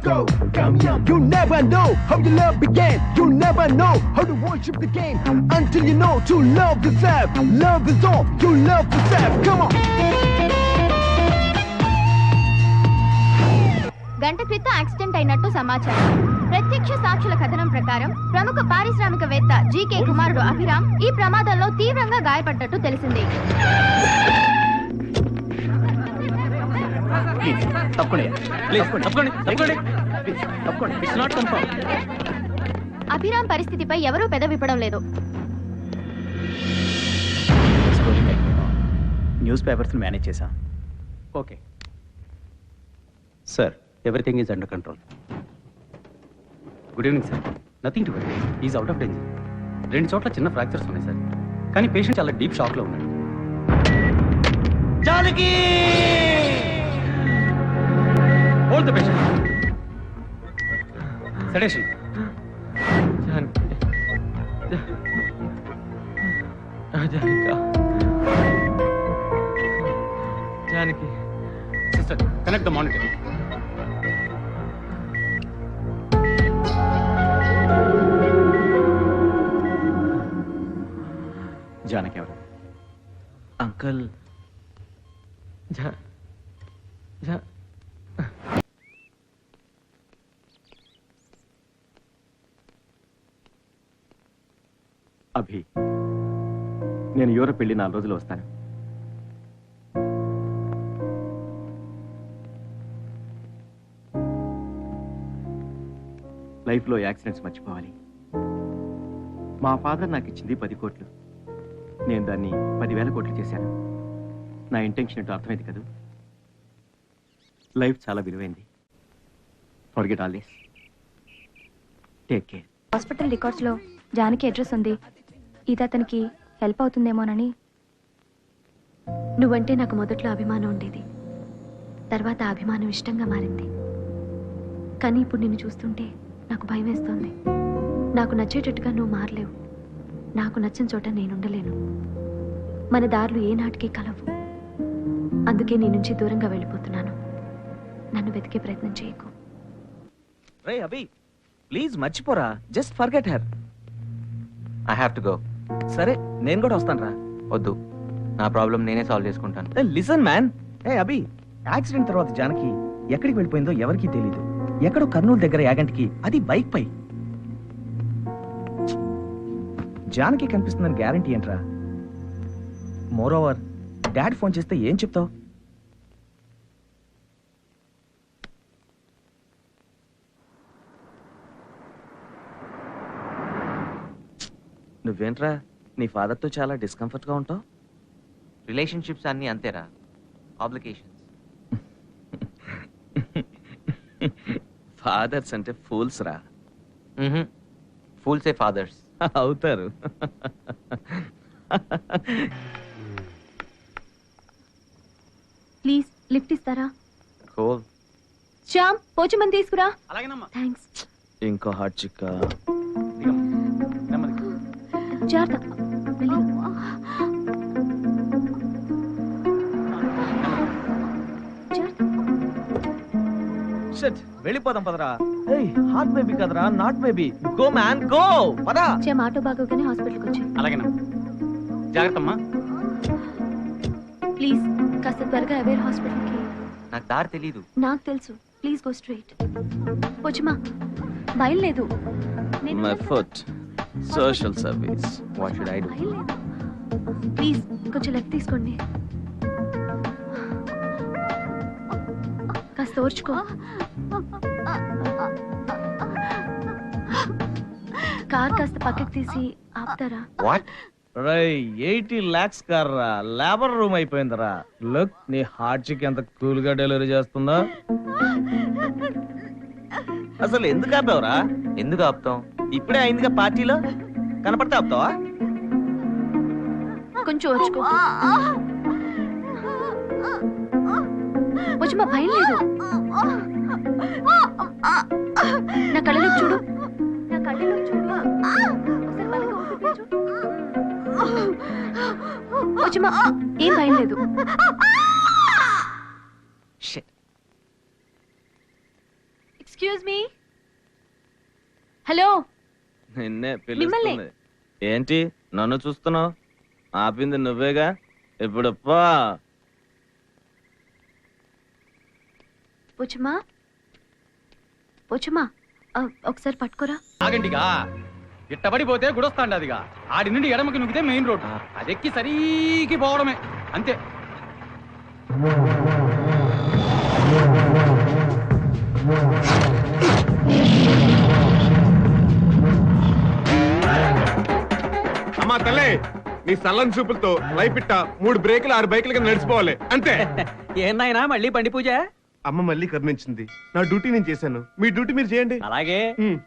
go, come yum. You never know how your love began. You never know how to worship the game until you know to love yourself. Love is all you love yourself. Come on. గంట క్రితం accident అయినట్టు సమాచారం. ప్రత్యక్ష సాక్షుల కథనం ప్రకారం ప్రముఖ పారిశ్రామికవేత్త జీకే కుమారుడు అభిరామ్ ఈ ప్రమాదంలో తీవ్రంగా గాయపడ్డట్టు తెలిసింది. అభిరామ్ పరిస్థితిపై ఎవరూ పెదవిప్పడం లేదు. న్యూస్ పేపర్స్ మేనేజ్ చేశాం. Okay sir, everything is under control. Good evening sir. Nothing to worry, is out of danger. 2 చోట్ల చిన్న ఫ్రాక్చర్స్ ఉన్నాయి సార్, కానీ పేషెంట్ చాలా డీప్ షాక్ లో ఉన్నాడు. Janaki, hold the patient. Sedition. Janaki sister, connect the monitor. Janaki ఎవరు? Uncle. అభి, నేను యూరప్ వెళ్ళి 4 రోజులు వస్తాను. లైఫ్లో యాక్సిడెంట్స్ మర్చిపోవాలి. మా ఫాదర్ నాకు ఇచ్చింది 10 కోట్లు. నేను దాన్ని 10,000 కోట్లు చేశాను. నా ఇంటెన్షన్ ఏంటో అర్థమైంది కదా. లైఫ్ చాలా విలువైంది. Forget all this. Take care. Hospital రికార్డ్స్లో జానకి అడ్రస్ ఉంది. ఇది అతనికి హెల్ప్ అవుతుందేమోనని. నువ్వంటే నాకు మొదట్లో అభిమానం ఉండేది, తర్వాత ఆ అభిమానం ఇష్టంగా మారింది. కానీ ఇప్పుడు నిన్ను చూస్తుంటే నాకు భయం వేస్తోంది. నాకు నచ్చేటట్టుగా నువ్వు మారలేవు. నాకు నచ్చిన చోట నేనుండలేను. మన దారులు ఏనాటికి కలవు. అందుకే నీ నుంచి దూరంగా వెళ్ళిపోతున్నాను. నన్ను వెతికే ప్రయత్నం చేయకు. రే అభి, ప్లీజ్ మర్చిపోరా. Just forget her. I have to go. సరే, నేను కూడా వస్తాను రా. వద్దు, నా ప్రాబ్లం నేనే సాల్వ్ చేసుకుంటాను. Listen man. ఏ అభి, యాక్సిడెంట్ తర్వాత జానకి ఎక్కడికి వెళ్ళిపోయిందో ఎవరికీ తెలియదు. ఎక్కడో కర్నూలు దగ్గర యాగంటికి, అది బైక్ పై. జానకి కనిపిస్తుందని గ్యారంటీ ఏంట్రా? మోర్ ఓవర్, డాడ్ ఫోన్ చేస్తే ఏం చెప్తావు? నువ్వేంట్రా నీ ఫాదర్తో చాలా డిస్కంఫర్ట్గా ఉంటావు? రిలేషన్షిప్స్ అన్నీ అంతేరా, ఆబ్లిగేషన్స్. ఫాదర్స్ అంటే ఫూల్స్ రా. ఫూల్సే ఫాదర్స్ అవుతారు. ప్లీజ్ లిఫ్ట్ ఇస్తారా? కోల్. శ్యామ్, పోచమని తీసుకురా. అలాగేనమ్మా. థ్యాంక్స్. ఇంకో హాట్ చిక్కా. జాగ్రత్త. వెళ్ళి. షట్, వెళ్ళిపోదాం పదరా. ఏయ్, హాట్ బేబీ కదరా, not baby. Go man go. పదా. శ్యామ్, ఆటో బాగోగానే హాస్పిటల్కి వచ్చి. అలాగేనమ్మా. జాగ్రత్తమ్మా. ప్లీజ్ కాస్త త్వరగా అవేర్ హాస్పిటల్కి. నాకు దారి తెలీదు. నాకు తెలుసు. Please go straight. పోచమా, భయం లేదు. My foot. Social service. What should I do? Please కొంచెం లెఫ్ట్ తీసుకోండి. కాస్త ఓర్చుకో. కార్ కాస్త పక్కకి తీసి ఆపుతారా? వాట్? రై 80 lakhs కార్ రా, లేబర్ రూమ్ అయిపోయిందిరా. లుక్, నీ హార్ట్ చిక్ ఎంత కూల్ గా డెలివరీ చేస్తుందో. అసలు ఎందుకు ఆపావురా? ఎందుకు ఆపుతాం? ఇప్పుడే అయిందిగా పార్టీలో, కనపడితే ఆపుతావా? కొంచెం ఓర్చుకో. పోచమా, భయం లేదు. నా కళ్ళలో చూడు. నా కళ్ళలో చూడు. ఒకసారి బలంగా ఊపిరి పీల్చు. పోచమా, ఏం భయం లేదు. Excuse me. హలో, నిన్నే మిమ్మల్ని. పిలుస్తుంది. ఏంటి నన్ను చూస్తున్నావు? ఆపింది నువ్వేగా. ఇప్పుడు పా. పోచమ్మా, పోచమ్మా, ఒకసారి పట్టుకోరా. ఆగండిగా ఇట్టబడిపోతే గుడొస్తాండదిగా. ఆడి నుండి ఎడమకి నుగ్గితే మెయిన్ రోడ్, అదెక్కి సరీకి పోవడమే అంతే. అమ్మా తల్లే, నీ సల్లని చూపులతో లైపిట్ట 3 బ్రేకులు 6 బైకులు కింద నడిచిపోవాలి అంతే. ఏందైనా మళ్ళీ బండి పూజ? అమ్మ మళ్ళీ కరుణించింది. నా డ్యూటీ నేను చేశాను, మీ డ్యూటీ మీరు చేయండి. అలాగే. ఉమ్.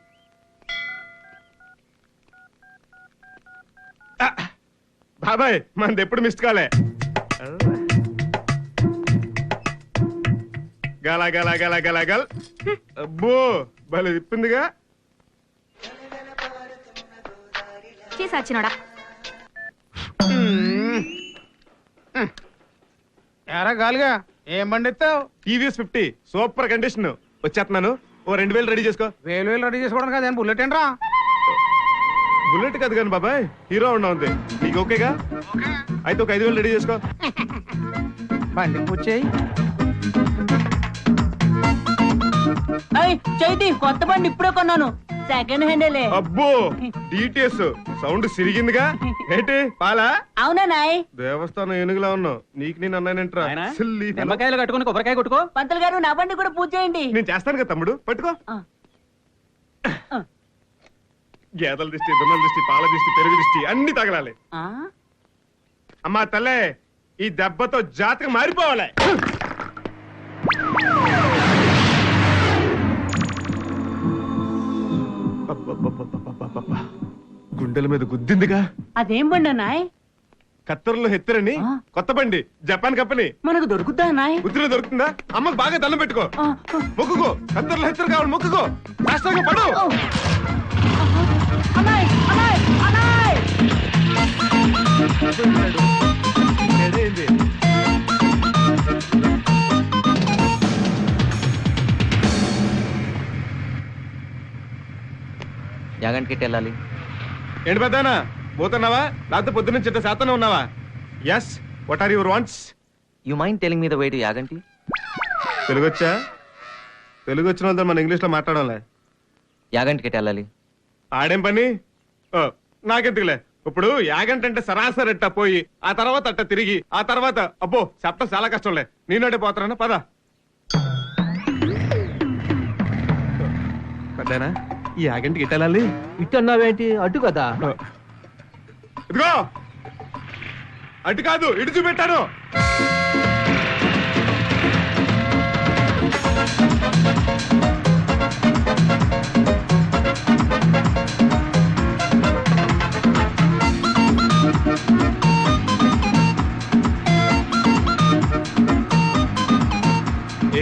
ఆ, బాబాయ్ మనది ఎప్పుడు మిస్డ్ కాలే. గల గల గల గల గల్. అబ్బో భలే తిప్పిందిగా. చేసాచినోడా. ఎరా గాలిగా ఏం బండి ఎత్తావు? TVS 50 super condition. వచ్చేస్తున్నాను, ఓ 2000 రెడీ చేసుకో. వేలు రెడీ చేసుకోవడం కదా, బుల్లెట్ ఏంట్రా? బుల్లెట్ కాదు కానీ బాబాయ్, హీరో ఉండా ఉంది. నీకు ఓకేగా? అయితే ఒక 5000 రెడీ చేసుకో. బండి పూజ చేయి. చైతి కొత్త బండి ఇప్పుడే కొన్నాను, సెకండ్ హ్యాండేలే. అబ్బో డిటిఎస్ సౌండ్ సిరిగిందిగా. ఏంటి పాలా? అవునా నాయ్? దేవస్థానం ఏనుగులా ఉన్నావు. నీకు నేను అన్నానంట్రా. నాయనా, సిల్లీ fellow. నిమ్మకాయలు కట్టుకుని కొబ్బరికాయ కొట్టుకో. పంతులు గారు నా బండి కూడా పూజ చేయండి. నేను చేస్తాను కదా తమ్ముడు, పట్టుకో. ఆ. గేదెల దిష్టి, దున్నల దిష్టి, పాల దిష్టి, పెరుగు దిష్టి అన్ని తగలాలి. ఆ? అమ్మా తల్లే, ఈ దెబ్బతో జాతకం మారిపోవాలి. అబ్బబ్బబ్బబ్బబ్బబ్బబ్బ. గుండెల మీద గుద్దిందిగా. అదేం బండి నాయ్? కత్తర్లో హెత్తరని ఆ. కొత్త బండి, జపాన్ కంపెనీ. మనకు దొరుకుద్దా నాయ్? ఉత్తిలో దొరుకుతుందా? అమ్మకు బాగా దండం పెట్టుకో. ఆ, మొక్కుకో, కత్తర్లో హెచ్చరు కావాలి, మొక్కుకో. రాష్ట్రంగా పడు. ఓ. అన్నాయ్, అన్నాయ్, అన్నాయ్. ఏదైంది? యాగంటికి వెళ్ళాలి. ఏంటి పెద్దనా పోతున్నావా? లేకపోతే పొద్దున్న చిట్ట శాతంలో ఉన్నావా? Yes, what are your wants? You mind telling me the way to Yaganti? Telugu వచ్చా? తెలుగు వచ్చిన వాళ్ళతో మన ఇంగ్లీష్ లో మాట్లాడాలి. యాగంటికి వెళ్ళాలి. ఆడేం పని? ఓ, నాకెందుకులే. ఇప్పుడు యాగంట అంటే సరాసరి అట్ట పోయి ఆ తర్వాత అట్ట తిరిగి ఆ తర్వాత అబ్బో చెప్పడం చాలా కష్టంలే. నేనంటే పోతానా? పద. పెద్దనా ఈ యాగంటికి ఇట్టెళ్ళాలి. ఇట్టన్నావేంటి? అటు కదా. ఇదిగో అటు కాదు, ఇటు చూపెట్టాను.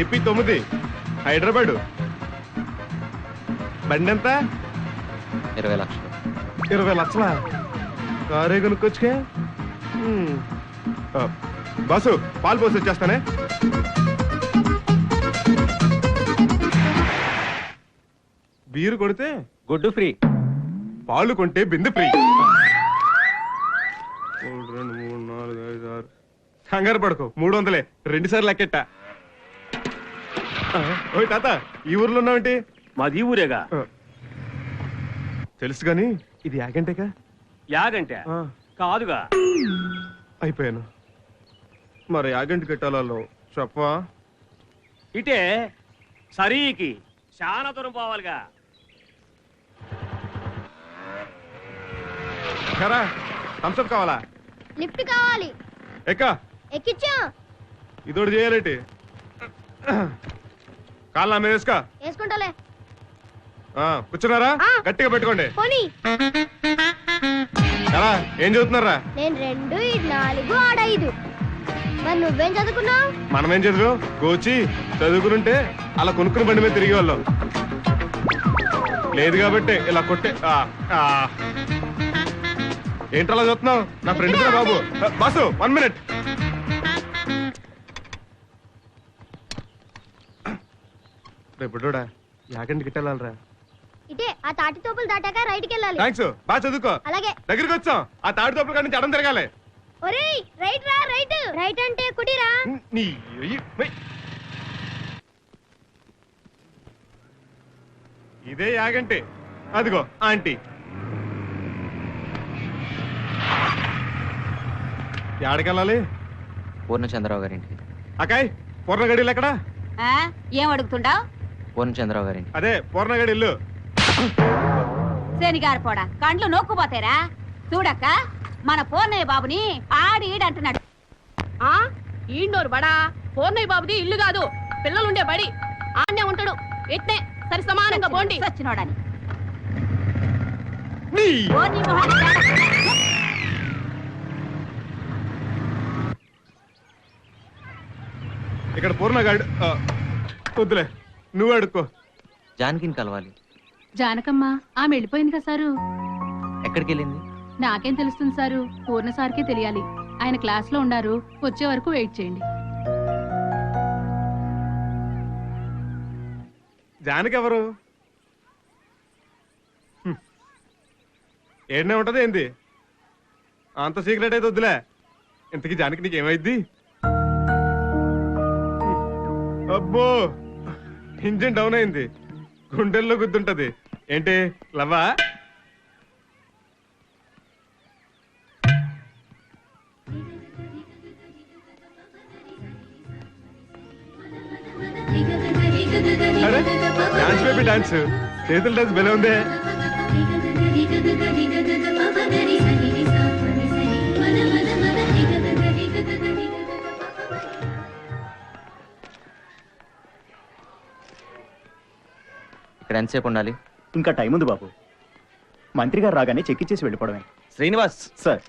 ఏపీ 9 హైదరాబాదు. బండి ఎంత? 20 లక్షలు. 20 లక్షలా? కారే కొనుక్కొచ్చుకే. బాసు పాలు పోసి వచ్చేస్తానే. బీరు కొడితే గుడ్డు ఫ్రీ. పాలు కొంటే బిందె ఫ్రీ. 1 2 3 4 5 6. కంగారు పడుకో, 300 2 సార్లు లెక్కెట్ట. ఓయ్ తాత, ఈ ఊర్లో ఉన్నావేంటి? మాది ఊరేగా. తెలుసు గాని ఇది యాగంటేగా? యాగంటే కాదుగా. అయిపోయాను. మరి యాగంటి కట్టాలలో చెప్పవా? ఇటే సరీకి చాలా దూరం పోవాలిగా. కరా థమ్స్అప్ కావాలా? లిఫ్ట్ కావాలి. ఎక్క ఎక్కించు. ఇదోటి చేయాలేటి. కాళ్ళ మీద వేసుకో. వేసుకుంటాలే. కూర్చున్నారా? ఆ. గట్టిగా పెట్టుకోండి. పోనీ. ఎలా ఏం చదువుతున్నారా? నేను 2 ఇటు 4 ఆడ 5. మరి నువ్వేం చదువుకున్నావు? మనమేం చదువు కోచి చదువుకుంటే అలా కొనుక్కుని బండి మీద తిరిగి వాళ్ళం లేదు కాబట్టి ఇలా కొట్టే. ఏంటలా చూస్తున్నావు? నా ఫ్రెండ్ కూడా బాబు. Boss 1 minute. రేపు యాగంటికి వెళ్ళాలరా. ఇటే ఆ తాటి తోపులు దాటాక రైట్కి వెళ్ళాలి. థ్యాంక్స్, బాగా చదువుకో. అలాగే. దగ్గరికి వచ్చాం. ఆ తాడి తోపుల కాడి నుంచి అడం తిరగాలి. ఒరేయ్ రైట్ రా, రైట్. రైట్ అంటే కుడిరా. నీ ఇదే యాగంటే. అదిగో ఆంటీ. యాడికెళ్ళాలి? పూర్ణచంద్రరావు గారింటికి. అకాయ్, పూర్ణగడిలు ఎక్కడా? ఏం అడుగుతుండావు? పూర్ణచంద్రరావు గారింటి. అదే పూర్ణగడి ఇల్లు. శనిగారు పోడా కండ్లు నొక్కుపోతారా? చూడక్క, మన పూర్ణయ్య బాబుని ఆడి ఈడంటున్నాడు. ఈండోరు బడా పూర్ణయ్య బాబుది ఇల్లు కాదు, పిల్లలుండే బడి. ఆడనే ఉంటాడు. ఎట్నే సరి సమానంగా పోండి. సచ్చినోడని నీ ఓర్ని మొహాన్ని ఇక్కడ పూర్ణగాడు. వద్దులే, నువ్వు అడుక్కో. జానకిని కలవాలి. జానకమ్మ ఆమె వెళ్ళిపోయింది కదా సారు. ఎక్కడికి వెళ్ళింది? నాకేం తెలుస్తుంది సారు, పూర్ణ సార్కే తెలియాలి. ఆయన క్లాస్ లో ఉన్నారు, వచ్చే వరకు వెయిట్ చేయండి. జానకి ఎవరు? ఏడనే ఉంటది ఏంది? అంత సీక్రెట్ అయితే వద్దులే. ఇంతకీ జానకి నీకేమైద్ది? అబ్బో, ఇంజిన్ డౌన్ అయింది, గుండెల్లో గుద్దుంటది. ఏంటి లవ్వా? డాన్స్ బేబీ డాన్స్, చేతుల డాన్స్ బెల ఉందే. ఇక్కడ ఎంతసేపు ఉండాలి? ఇంకా టైం ఉంది బాబు. మంత్రి గారు రాగానే చెక్ ఇచ్చేసి వెళ్ళిపోవడమే. శ్రీనివాస్ సార్,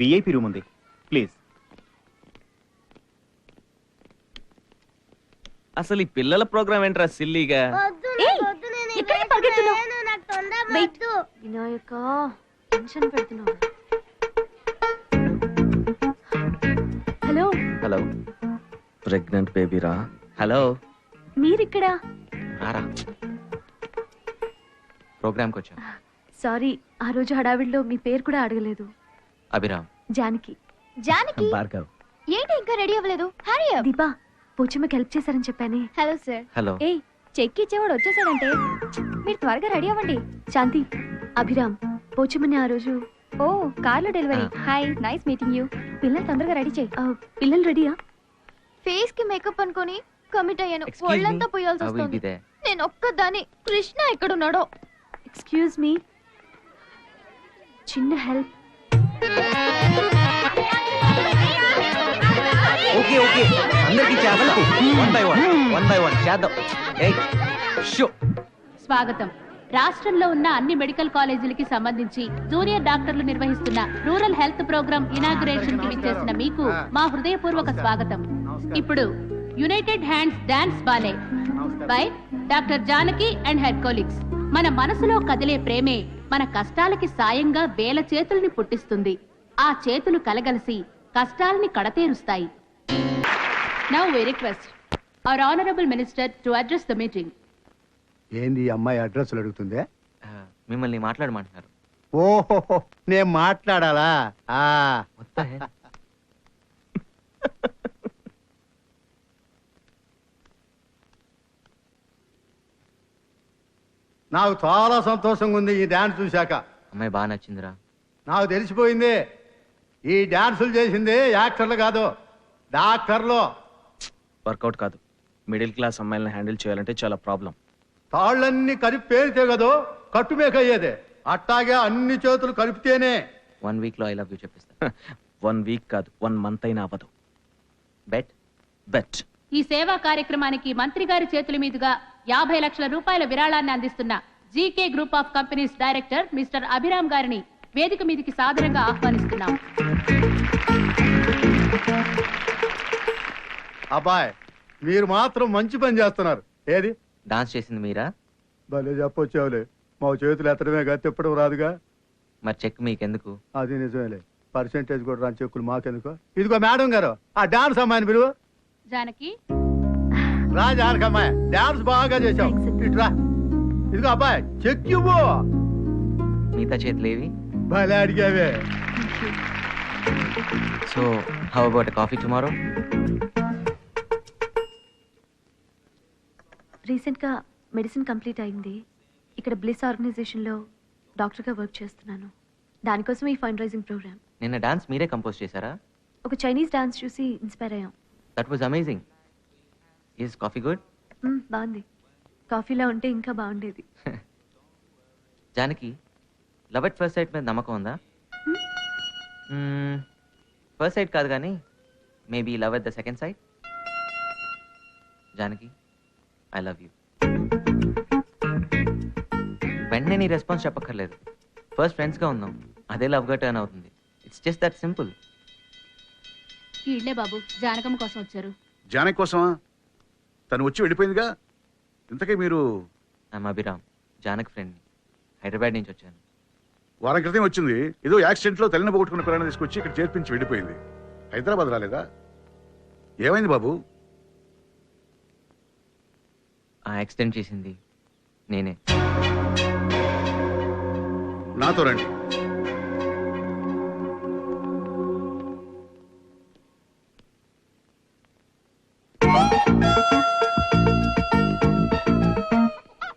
విఐపి రూమ్ ఉంది, ప్లీజ్. అసలు ఈ పిల్లల ప్రోగ్రామ్ ఏంట్రా సిల్లీగా? వినాయక, టెన్షన్ పెడుతున్నావు. హలో హలో, ప్రెగ్నెంట్ బేబీరా? హలో, మీరిక్కడా? రారా, ప్రోగ్రామ్కి వచ్చా. సారీ, ఆ రోజు హడావిడిలో మీ పేరు కూడా అడగలేదు. అభిరామ్. జానకి. జానకి భార్గవ్. ఏంటి ఇంకా రెడీ అవ్వలేదు? హరి అప్. దీపా, పోచమ్మకి హెల్ప్ చేశారని చెప్పానే. Hello sir. హలో. ఏయ్, చెక్ ఇచ్చేవాడు వచ్చేసాడంటే మీరు త్వరగా రెడీ అవ్వండి. శాంతి, అభిరామ్, పోచమ్మని ఆ రోజు. ఓ, కార్లో delivery. Hi, nice meeting you. పిల్లలు తొందరగా రెడీ చేయి. పిల్లలు రెడీయా? ఫేస్ కి మేకప్ అనుకొని కమిట్ అయ్యాను. Excuse me, ఒళ్ళంతా పోయాల్సి I will be వస్తుంది. there. నేను ఒక్కదాన్ని. కృష్ణ ఎక్కడున్నాడో? ఎక్స్క్యూజ్ మీ, చిన్న హెల్ప్. ఓకే ఓకే, అందరికి చేద్దాం. వన్ బై వన్ చేద్దాం. ఏయ్ షో. స్వాగతం. రాష్ట్రంలో ఉన్న అన్ని మెడికల్ కాలేజీలకి సంబంధించి జూనియర్ డాక్టర్లు నిర్వహిస్తున్న రూరల్ హెల్త్ ప్రోగ్రామ్ ఇనాగ్రేషన్ కి విచ్చేసిన మీకు మా హృదయపూర్వక స్వాగతం. ఇప్పుడు united hands dance ballet by doctor Janaki and her colleagues. మన మనసులో కదిలే ప్రేమే మన కష్టాలకి సాయంగా వేల చేతుల్ని పుట్టిస్తుంది. ఆ చేతులు కలగలిసి కష్టాల్ని కడతేరుస్తాయి. Now we request our honourable minister to address the meeting. ఏంది అమ్మాయి అడ్రస్లు అడుగుతుందే? మిమ్మల్ని మాట్లాడమంటున్నారు. ఓహో, నేను మాట్లాడాలా? నాకు చాలా సంతోషంగా ఉంది ఈ డాన్స్ చూశాక. అమ్మాయి బాగా నచ్చిందిరా. నాకు తెలిసిపోయింది, ఈ డాన్సులు చేసింది యాక్టర్లు కాదు, డాక్టర్లు. వర్కౌట్ కాదు. మిడిల్ క్లాస్ అమ్మాయిలను హ్యాండిల్ చేయాలంటే చాలా ప్రాబ్లం. తాళ్ళన్నీ కలిపి పేరితే కదో కట్టుమేకయ్యేదే. అట్టాగే అన్ని చేతులు కలిపితేనే. 1 వీక్ లో ఐ లవ్ యూ చెప్పిస్తా. 1 వీక్ కాదు, 1 మంత్ అయినా అవ్వదు. Bet bet. ఈ సేవా కార్యక్రమానికి మంత్రి గారి చేతుల మీదుగా 50 లక్షల రూపాయల విరాళాన్ని అందిస్తున్న GK group of companies director mister Abhiram గారిని వేదిక మీదకి సాదరంగా ఆహ్వానిస్తున్నాం. అబ్బాయ్, మీరు మాత్రం మంచి పని చేస్తున్నారు. ఏది డాన్స్ చేసింది మీరా? భలే చెప్పొచ్చావులే. మా చేతులు ఎత్తడమే కాదు, తిప్పడం రాదుగా. మరి చెక్ మీకెందుకు? అది నిజమేలే, పర్సెంటేజ్ కూడా రాని చెక్కులు మాకెందుకు. ఇదిగో మేడం గారు, ఆ డాన్స్ అమ్మాయిని పిలువు. జానకి, రా జానకి అమ్మాయి, డాన్స్ బాగా చేసావు. ఇట్రా, ఇదిగో అబ్బాయి చెక్ ఇవ్వు. మిగతా చేతులేవి? భలే అడిగావే. So how about coffee tomorrow? రీసెంట్గా మెడిసిన్ కంప్లీట్ అయింది. ఇక్కడ బ్లిస్ ఆర్గనైజేషన్లో డాక్టర్గా వర్క్ చేస్తున్నాను. దానికోసం ఈ ఫండ్ రైజింగ్ ప్రోగ్రామ్. నిన్న డాన్స్ మీరే కంపోజ్ చేశారా? ఒక చైనీస్ డాన్స్ చూసి ఇన్స్పైర్ అయ్యాం. That was amazing. Is coffee good? బాగుంది. కాఫీలో ఉంటే ఇంకా బాగుండేది. Janaki, love at first sight మీద నమ్మకం ఉందా? ఫస్ట్ సైట్ కాదు కానీ maybe love at the second sight. Janaki, I love you. వెంటనే నీ రెస్పాన్స్ చెప్పక్కర్లేదు. ఫస్ట్ ఫ్రెండ్స్గా ఉందాం, అదే లవ్గా టర్న్ అవుతుంది. It's just that simple. ఇళ్లే బాబు, జానకమ్మ కోసం వచ్చారు. జానకి కోసమా? తను వచ్చి వెళ్ళిపోయిందిగా. ఇంతకీ మీరు? I'm Abhiram, Janak friend. హైదరాబాద్ నుంచి వచ్చాను. వారం క్రితం వచ్చింది. ఏదో యాక్సిడెంట్లో తల్లిని పోగొట్టుకున్న పిల్లని తీసుకొచ్చి ఇక్కడ చేర్పించి వెళ్ళిపోయింది. హైదరాబాద్ రాలేదా? ఏమైంది బాబు? ఆ యాక్సిడెంట్ చేసింది నేనే. నాతో రండి.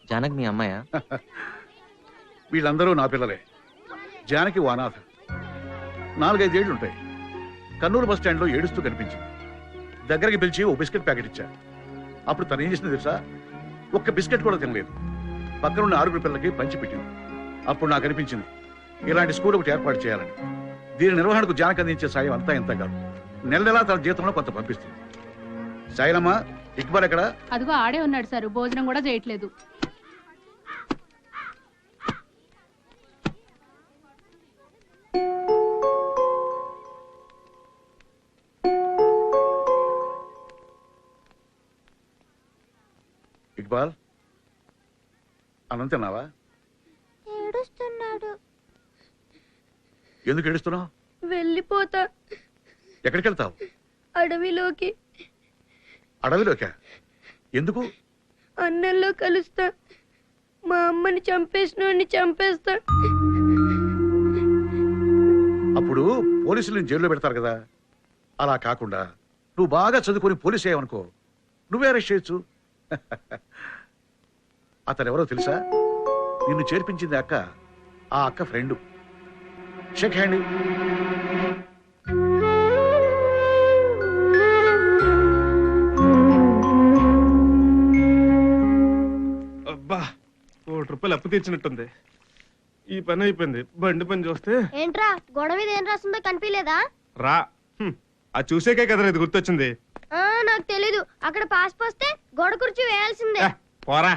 జానక్ మీ అమ్మాయా? వీళ్ళందరూ నా పిల్లలే. జానకి వానాథ. 4-5 ఏళ్ళు ఉంటాయి. కర్నూలు బస్ స్టాండ్లో ఏడుస్తూ కనిపించింది. దగ్గరికి పిలిచి ఓ బిస్కెట్ ప్యాకెట్ ఇచ్చా. అప్పుడు తను ఏం చేసింది తెలుసా? ఒక్క బిస్కెట్ కూడా తినలేదు. పక్కనున్న 6 పిల్లలకి పంచిపెట్టింది. అప్పుడు నాకు అనిపించింది ఇలాంటి స్కూల్ ఒకటి ఏర్పాటు చేయాలని. దీని నిర్వహణకు జానకి అందించే సాయం అంతా ఇంత కాదు. నెల నెలా తన జీతంలో కొంత పంపిస్తుంది. సాయిలమ్మ, ఇక్బాల్ ఎక్కడ? అదిగో ఆడే ఉన్నాడు సార్, భోజనం కూడా చేయట్లేదు. ఇక్బాల్, అన్నం తిన్నావా? ఏడుస్తున్నాడు. ఎందుకు ఏడుస్తున్నావు? వెళ్ళిపోతా. ఎక్కడికి వెళ్తావు? అడవిలోకి. అడవిలోకా? ఎందుకు? అన్నంలో కలుస్తా. మా అమ్మని చంపేసినోడిని చంపేస్తా. అప్పుడు పోలీసులు జైల్లో పెడతారు కదా. అలా కాకుండా నువ్వు బాగా చదువుకొని పోలీసు అయ్యావనుకో, నువ్వే అరెస్ట్ చేయొచ్చు. అతను ఎవరో తెలుసా? నిన్ను చేర్పించింది అక్క. ఆ అక్క ఫ్రెండు. Shake hand. అబ్బా, ₹1 అప్పు తీర్చినట్టుంది. ఈ పని అయిపోయింది. బండి పని చూస్తే ఏంట్రా గొడవ మీద ఏం రాస్తుందో కనిపించలేదా? రా. అది చూసేకే కదరా ఇది గుర్తొచ్చింది. నాకు తెలీదు. అక్కడ పాస్ పోస్తే గోడ కుర్చీ వేయాల్సిందే. పోరా.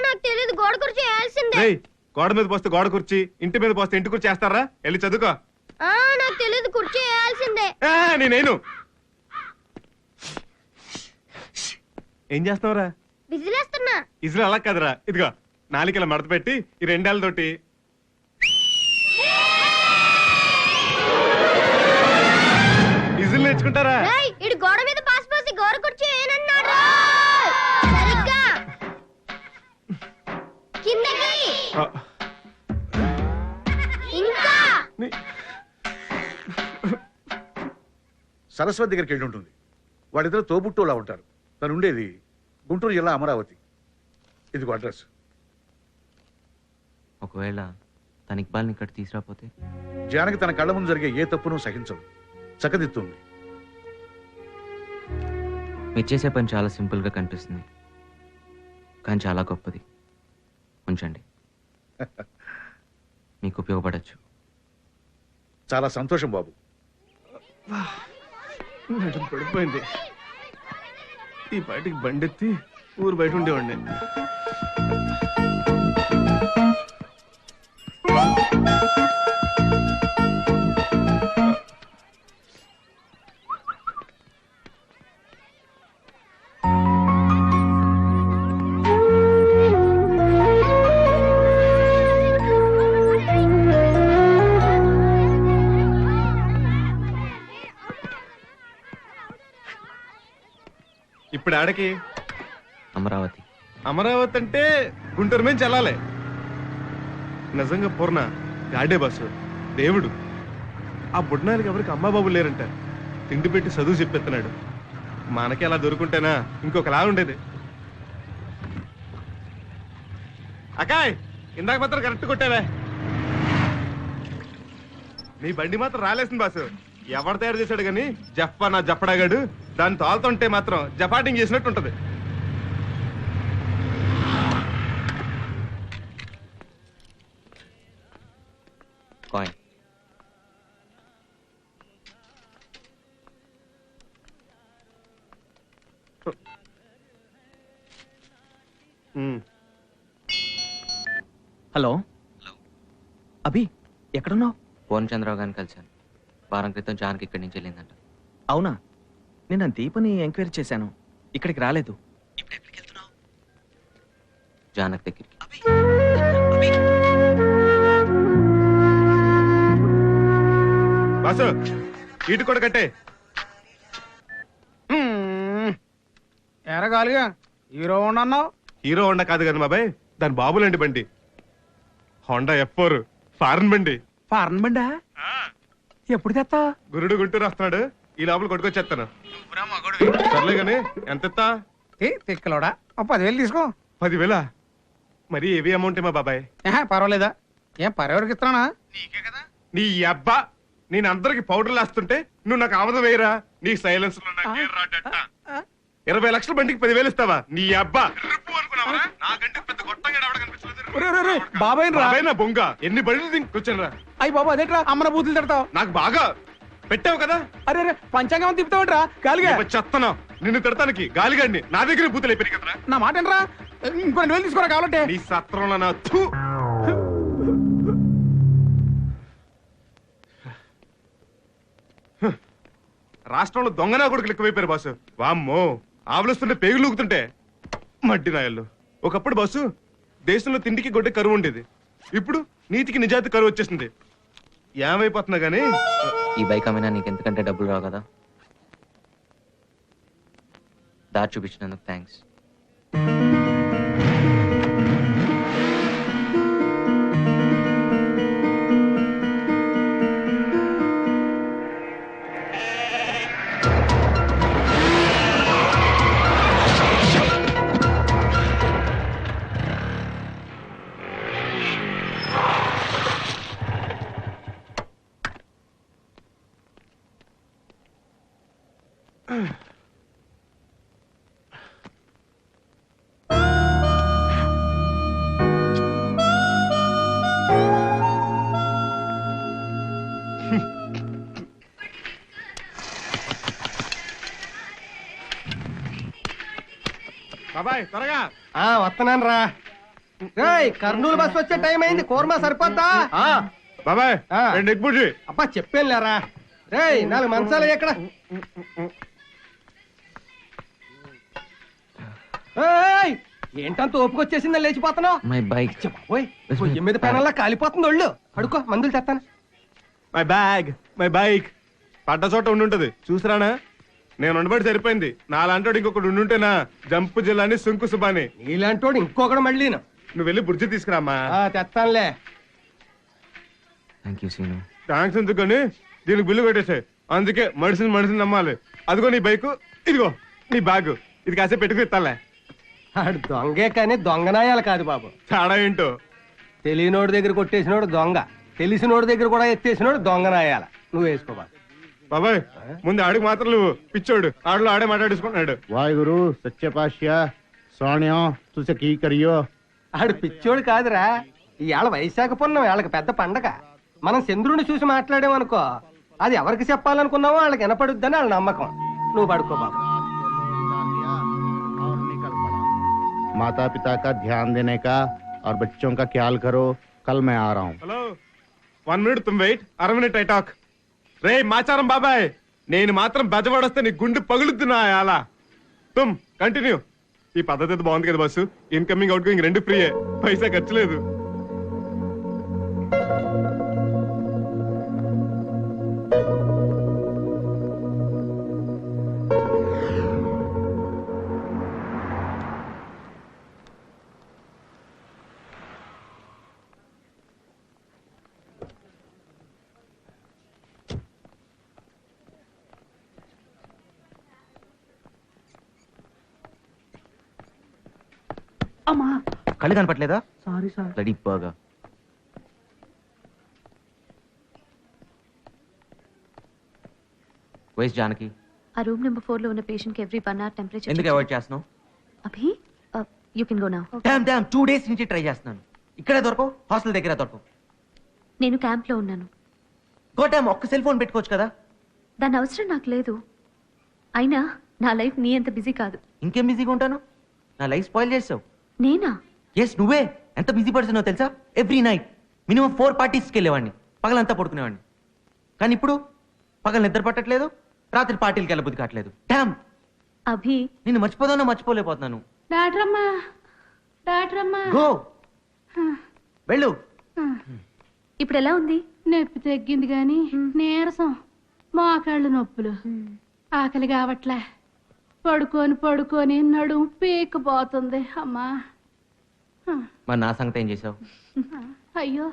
నాకు తెలీదు. గోడ కుర్చీ వేయాల్సిందే. గోడ మీద పోస్తే గోడ కుర్చీ, ఇంటి మీద పోస్తే ఇంటి కుర్చీ వేస్తారా? వెళ్ళి చదువుకో. నాకు తెలీదు. కుర్చీ వేయాల్సిందే. నేనేను. ఏం చేస్తున్నావురా? విజిలేస్తున్నా. ఇజ్రా అలా కదరా. ఇదిగో నాలికల మడత పెట్టి ఈ 2 ఏళ్ళతోటి విజిల్ నేర్చుకుంటారా? ఇడు గోడ మీద పాస్ పోసి గోడ కుర్చీ వేయనన్నాడు. సరిగ్గా కిందకి. ఇంకా సరస్వతి దగ్గరికి వెళ్ళి ఉంటుంది. వాళ్ళిద్దరు తోబుట్టోలా ఉంటారు. తను ఉండేది గుంటూరు జిల్లా అమరావతి. ఇదిగో అడ్రస్. ఒకవేళ తన ఇక్బాల్ని ఇక్కడ తీసుకురాపోతే? జానకి తన కళ్ళ ముందు జరిగే ఏ తప్పును సహించదు, చక్కదిస్తుంది. మీరు చేసే పని చాలా సింపుల్గా కనిపిస్తుంది, కానీ చాలా గొప్పది. ఉంచండి, మీకు ఉపయోగపడచ్చు. చాలా సంతోషం బాబు. పడిపోయింది. ఈ బయటికి బండెత్తి ఊరు బయట ఉండేవాడిని. ఇప్పుడు ఆడకి అమరావతి. అమరావతి అంటే గుంటూరు నుంచి వెళ్ళాలి. నిజంగా పూర్ణ గాడే బాసు దేవుడు. ఆ బుడ్నానికి ఎవరికి అమ్మా బాబు లేరంట. తిండి పెట్టి చదువు చెప్పెత్తున్నాడు. మనకి అలా దొరుకుంటేనా ఇంకొకలా ఉండేది. అకాయ్ ఇందాక మాత్రం కరెక్ట్ కొట్టావే. నీ బండి మాత్రం రాలేసింది బాసు. ఎవరు తయారు చేశాడు కానీ జప్ప నా జప్పడాగాడు దాన్ని తోలుతుంటే మాత్రం జపాటింగ్ చేసినట్టు ఉంటది. కాయిన్. హలో అభి, ఎక్కడున్నావు? పూర్ణచంద్రరావు గారిని కలిశాను. వారం క్రితం జానకి ఇక్కడి నుంచి వెళ్ళిందంట. అవునా? నేను దీపని ఎంక్వైరీ చేశాను, ఇక్కడికి రాలేదు. జానక్ దగ్గరికి. బాసు ఇటు కూడా కట్టే. ఎరగాలిగా హీరో అన్నావు. హీరో హోండా కాదు కదా బాబాయ్, దాని బాబులండి బండి. హోండా F4 ఫారెన్ బండి. ఫారెన్ బండా? ఎప్పుడు తెస్తా? గురుడు గుంటూరు వస్తున్నాడు, ఈ లోపల కొట్టుకొచ్చేస్తాను. సర్లే గాని ఎంత ఇస్తా? తిక్కలోడా 10,000 తీసుకో. 10,000? మరి హెవీ అమౌంట్ ఏమా బాబాయ్? పర్వాలేదా? ఏం పర్వారికి ఇస్తానా? నీ అబ్బా, నేను అందరికి పౌడర్లు వేస్తుంటే నువ్వు నాకు ఆమదం వేయరా? నీ సైలెన్స్ 20 లక్షల బండికి 10,000 ఇస్తావా? నీ అబ్బా బాబాయ్ బాబాయ్ నా బొంగ. ఎన్ని బండ్లు తీసుకొచ్చాను రా. అయ్యి బాబా అదేట్రా అమ్మన బూతులు తిడతావు? నాకు బాగా పెట్టావు కదా. అరే పంచాంగం తిప్పుతావుట్రా గాలిగా. చెత్తనా నిన్ను తిడతానికి గాలిగాడిని. నా దగ్గర బూతులు అయిపోయి కదరా. నా మాట ఏంట్రా? ఇంకో 2,000 తీసుకోరా కావాలంటే. నీ సత్రంలో నా రాష్ట్రంలో దొంగనా కొడుకులు ఎక్కువైపోయారు బాసు. వామ్మో, ఆవులుస్తుంటే పేగులు ఊగుతుంటే మడ్డి నాయళ్ళు. ఒకప్పుడు బాసు దేశంలో తిండికి గొడ్డ కరువు ఉండేది. ఇప్పుడు నీతికి నిజాయితీ కరువు వచ్చేసింది. ఏమైపోతున్నా గానీ ఈ బైక్ అమ్మినా నీకు ఎంతకంటే డబ్బులు రావు కదా. దారి చూపించినందుకు థ్యాంక్స్. బాబాయ్ త్వరగా. వస్తున్నాను రా. కర్నూలు బస్ వచ్చే టైం అయింది. కోర్మా సరిపోద్దా? బాబాయ్ 2 ఎగ్ బుజ్జి. అబ్బా చెప్పాను లేరా. రేయ్ 4 మంచాలు ఎక్కడ? ఏంటంత ఓపుకొచ్చేసిందా లేచిపోతున్నావు? My bike. చెప్పబోయ్ పొయ్యి మీద పెనల్లా కాలిపోతుంది ఒళ్ళు. అడుకో మందులు తెస్తాను. మై బైక్ పడ్డ చోట ఉండుంటది చూసిరానా? నేను ఉండబడి సరిపోయింది. నాలాంటోడు ఇంకొకటి ఉండుంటేనా జంపు జిల్లాని సుంకు సుబాని. నీలాంటోడు ఇంకొకడు మళ్ళీ. నువ్వు వెళ్ళి బుర్జి తీసుకురామ్మా. తెస్తానులే. థ్యాంక్స్ ఎందుకని దీనికి బిల్లు కొట్టేసాయి. అందుకే మనిషిని నమ్మాలి. అదిగో నీ బైకు, ఇదిగో నీ బ్యాగ్. ఇది కాసేపు పెట్టుకుని ఇస్తాలే. ఆడు దొంగే కానీ దొంగనాయాలు కాదు బాబు. తేడా ఏంటో? తెలియనోడి దగ్గర కొట్టేసినోడు దొంగ, తెలిసినోడి దగ్గర కూడా ఎత్తేసినోడు దొంగనాయాల. నువ్వు వేసుకో బాబాయ్. ముందు ఆడికి మాత్రం నువ్వు పిచ్చోడు. ఆడలో ఆడే మాట్లాడేసుకుంటున్నాడు. వాయుగురు సత్య పాష్య సోణ్యం తుస కీ కరియో. ఆడు పిచ్చోడు కాదురా. ఇవాళ వైశాఖ పున్నం, వాళ్ళకి పెద్ద పండగ. మనం చంద్రుడిని చూసి మాట్లాడామనుకో, అది ఎవరికి చెప్పాలనుకున్నావో వాళ్ళకి వినపడుద్దని వాళ్ళ నమ్మకం. నువ్వు పడుకో బాబు. माता पिता का ध्यान देने का और बच्चों का ख्याल करो. कल मैं आ रहा हूँ. हेलो 1 minute तुम वेट. 1 minute I talk. రే మాచారం బాబాయ్, నేను మాత్రం బెజవాడొస్తే నీ గుండె పగులుతున్నా అలా. తుమ్ కంటిన్యూ. ఈ పద్ధతి అయితే బాగుంది కదా బస్సు. ఇన్కమింగ్ అవుట్ గోయింగ్ 2 ఫ్రీయే, పైసా ఖర్చు లేదు. అమ్మా కళ్ళు కనపట్లేదా? Sorry sir. రెడీ బాగా. వైస్ జానకి, ఆ రూమ్ నెంబర్ 4 లో ఉన్న పేషెంట్ కి ఎవ్రీ 1 hour టెంపరేచర్ ఎందుకు అవాయిడ్ చేస్తున్నావు? Abhi you can go now. Damn 2 days నుంచి ట్రై చేస్తున్నాను. ఇక్కడే దొరకవు, హాస్టల్ దగ్గర దొరకవు. నేను క్యాంప్ లో ఉన్నాను. గో డామ్, ఒక్క సెల్ ఫోన్ పెట్టుకోవచ్చు కదా. దాని అవసరం నాకు లేదు. అయినా నా లైఫ్ నీ అంత బిజీ కాదు. ఇంకేం బిజీగా ఉంటాను? నా లైఫ్ స్పాయిల్ చేసావు. నేనా? ఎస్, నువ్వే. ఎంత బిజీ పడుతున్నావు తెలుసా? ఎవ్రీ నైట్ మినిమం 4 parties వెళ్ళేవాడిని, పగలంతా పడుకునేవాడిని. కానీ ఇప్పుడు పగలు నిద్ర పట్టట్లేదు, రాత్రి పార్టీలకి వెళ్ళబుద్ధి కావట్లేదు. డామ్ అభి, నిన్ను మర్చిపోదానో మర్చిపోలేకపోతున్నాను. డాక్టరమ్మా గో, వెళ్ళు. ఇప్పుడు ఎలా ఉంది? నొప్పి తగ్గింది గాని నీరసం, మోకాళ్ళు నొప్పులు, ఆకలి కావట్లే. పడుకొని పడుకొని నడుము పీకపోతుంది అమ్మా. మరి నా సంగతి ఏం చేసావు? అయ్యో,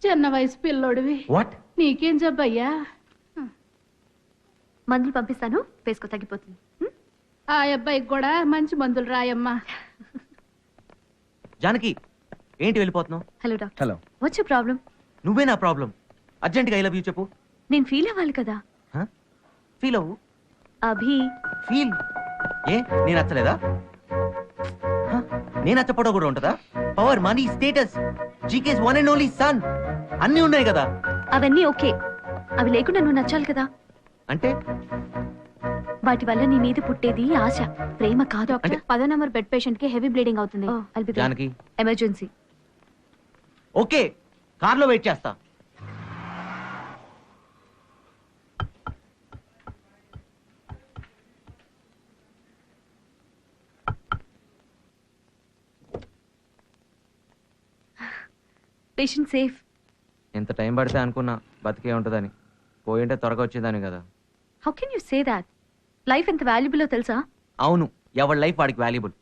చిన్న వయసు పిల్లోడివి, వాట్? నీకేం జబ్బయ్యా? మందులు పంపిస్తాను, వేసుకో, తగ్గిపోతుంది. ఆ అబ్బాయికి కూడా మంచి మందులు రాయమ్మా. జానకి, ఏంటి వెళ్ళిపోతున్నావు? Hello doctor. Hello. What's your problem? నువ్వే నా ప్రాబ్లం. అర్జెంట్గా ఐ లవ్ యూ చెప్పు. నేను ఫీల్ అవ్వాలి కదా. ఫీల్ అవ్వు. అభి, ఫీల్. ఏ, నేను నచ్చలేదా? నేను నచ్చపోవడం కూడా ఉంటుందా? Power, money, status, GK's one and only sun, అన్నీ ఉన్నాయి కదా. అవన్నీ ఓకే, అవి లేకుండా నువ్వు నచ్చాలి కదా. అంటే వాటి వల్ల నీ మీద పుట్టేది ఆశ, ప్రేమ కాదు. డాక్టర్, 10వ నంబర్ బెడ్ పేషెంట్ కి హెవీ బ్లీడింగ్ అవుతుంది. జానకి, ఎమర్జెన్సీ. ఓకే, కార్లో వెయిట్ చేస్తా. Patient safe. ఎంత టైం పడితే అనుకున్నా బతికే ఉంటుందని. పోయింటే త్వరగా వచ్చేదాన్ని కదా. How can you say that? Life ఎంత వాల్యుబుల్లో తెలుసా? అవును, ఎవరి లైఫ్ వాడికి valuable.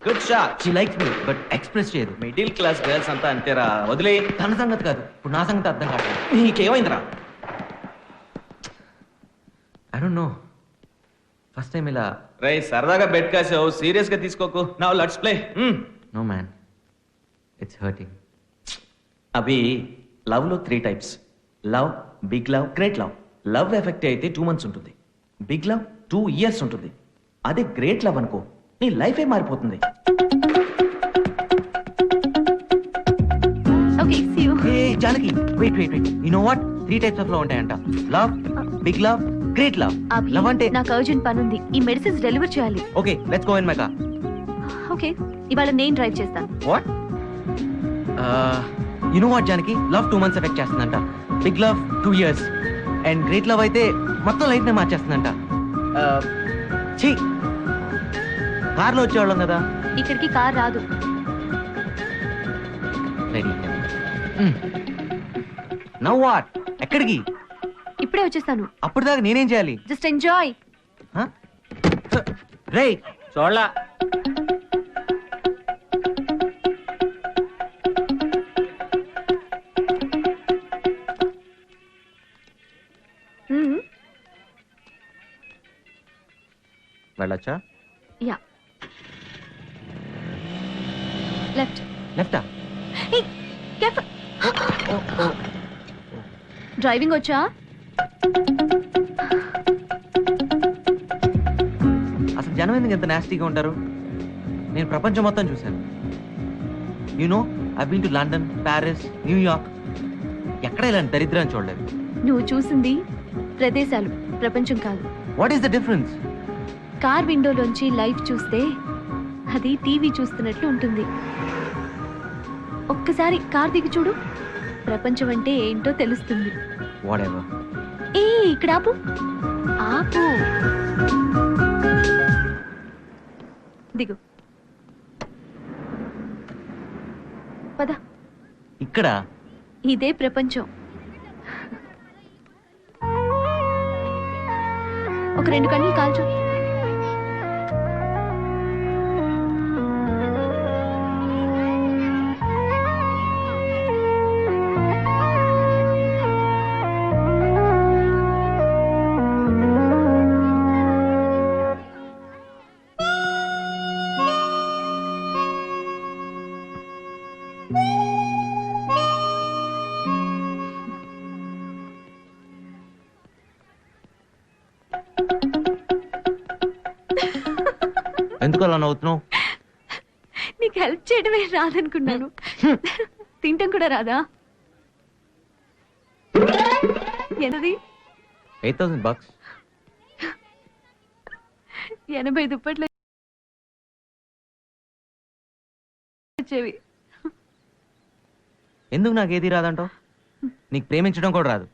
Good shot. She likes me but express చేయదు. మిడిల్ క్లాస్ గర్ల్స్ అంతా అంతేరా, వదిలే. తన సంగతి కాదు, ఇప్పుడు నా సంగతి అర్థం కాదు. నీకేమైందిరా? I don't know, first time ఇలా. రే, సరదాగా బెడ్ కాసావు, సీరియస్ గా తీసుకోకు. Now let's play. No man, it's hurting. అవి లవ్ లో 3 types: love, big love, great love. Love effect అయితే 2 months ఉంటుంది, బిగ్ లవ్ 2 years ఉంటుంది. అదే గ్రేట్ లవ్ అనుకో, నీ లైఫే మారిపోతుంది. Okay, see you. ఏ Janaki, wait wait wait. You know what? 3 types of love ఉంటాయంట. Love, big love, great love. Love అంటే నాకు అర్జెంట్ పని ఉంది, ఈ మెడిసిన్స్ డెలివర్ చేయాలి. Okay, let's go in my car. Okay, ఇవాళ నేను డ్రైవ్ చేస్తాను. What? You know what Janaki, love 2 months effect చేస్తుందంట, big love 2 years, and great love అయితే మొత్తం లైఫ్ నే మార్చేస్తుందంట. ఛీ, కార్లో వచ్చేవాళ్ళం కదా. ఇక్కడికి కార్ రాదు. రెడీ. Now what? ఎక్కడికి? ఇప్పుడే వచ్చేస్తాను. అప్పుడు దాకా నేనేం చేయాలి? Just enjoy. రే చూడలా. వెళ్ళొచ్చా? యా. లెఫ్ట్. లెఫ్టా? డ్రైవింగ్ వచ్చా? అసలు జనం ఎందుకు ఎంత నాస్టీగా ఉంటారు? నేను ప్రపంచం మొత్తం చూశాను. You know, I been to London, Paris, New York. ఎక్కడ ఇలాంటి దరిద్రాన్ని చూడలేదు. నువ్వు చూసింది ప్రదేశాలు, ప్రపంచం కాదు. What is the difference? Car విండోలోంచి లైఫ్ చూస్తే అది టీవీ చూస్తున్నట్లు ఉంటుంది. ఒక్కసారి కార్ దిగి చూడు, ప్రపంచం అంటే ఏంటో తెలుస్తుంది. వాటెవర్. ఏ, ఇక్కడ ఆపు, ఆపు. దిగు. పద. ఇక్కడ ఇదే ప్రపంచం. ఒక 2 కన్నులు కాల్చు. ఎందుకు అలా నవ్వుతున్నావు? నీకు హెల్ప్ చేయడమే రాదనుకున్నాను. తింటాం కూడా రాదా? ఎంతది? 8,000 bucks. 80 దుప్పట్లు వచ్చేవి. ఎందుకు నాకు ఏది రాదంటావు? నీకు ప్రేమించడం కూడా రాదు.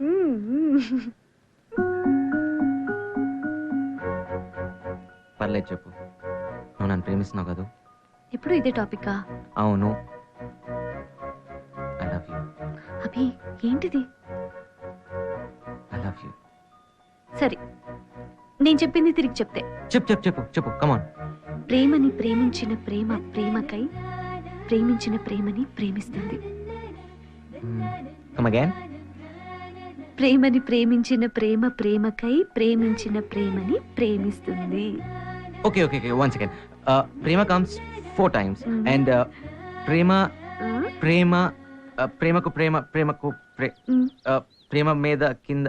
పర్లేదు చెప్పు, నువ్వు నన్ను ప్రేమిస్తున్నావు కదా? ఎప్పుడు ఇదే టాపికా? అవును. I love you. అభి ఏంటిది? I love you. సరే నేను చెప్పింది తిరిగి చెప్తే. చెప్పు కమాన్. ప్రేమని ప్రేమించిన ప్రేమ ప్రేమకై ప్రేమించిన ప్రేమని ప్రేమిస్తుంది. Come again. ప్రేమని ప్రేమించిన ప్రేమ ప్రేమకై ప్రేమించిన ప్రేమని ప్రేమిస్తుంది. Okay one second. ప్రేమ కమ్స్ 4 times అండ్ ప్రేమ ప్రేమ ప్రేమకు ప్రేమ ప్రేమకు ప్రేమ మీద కింద.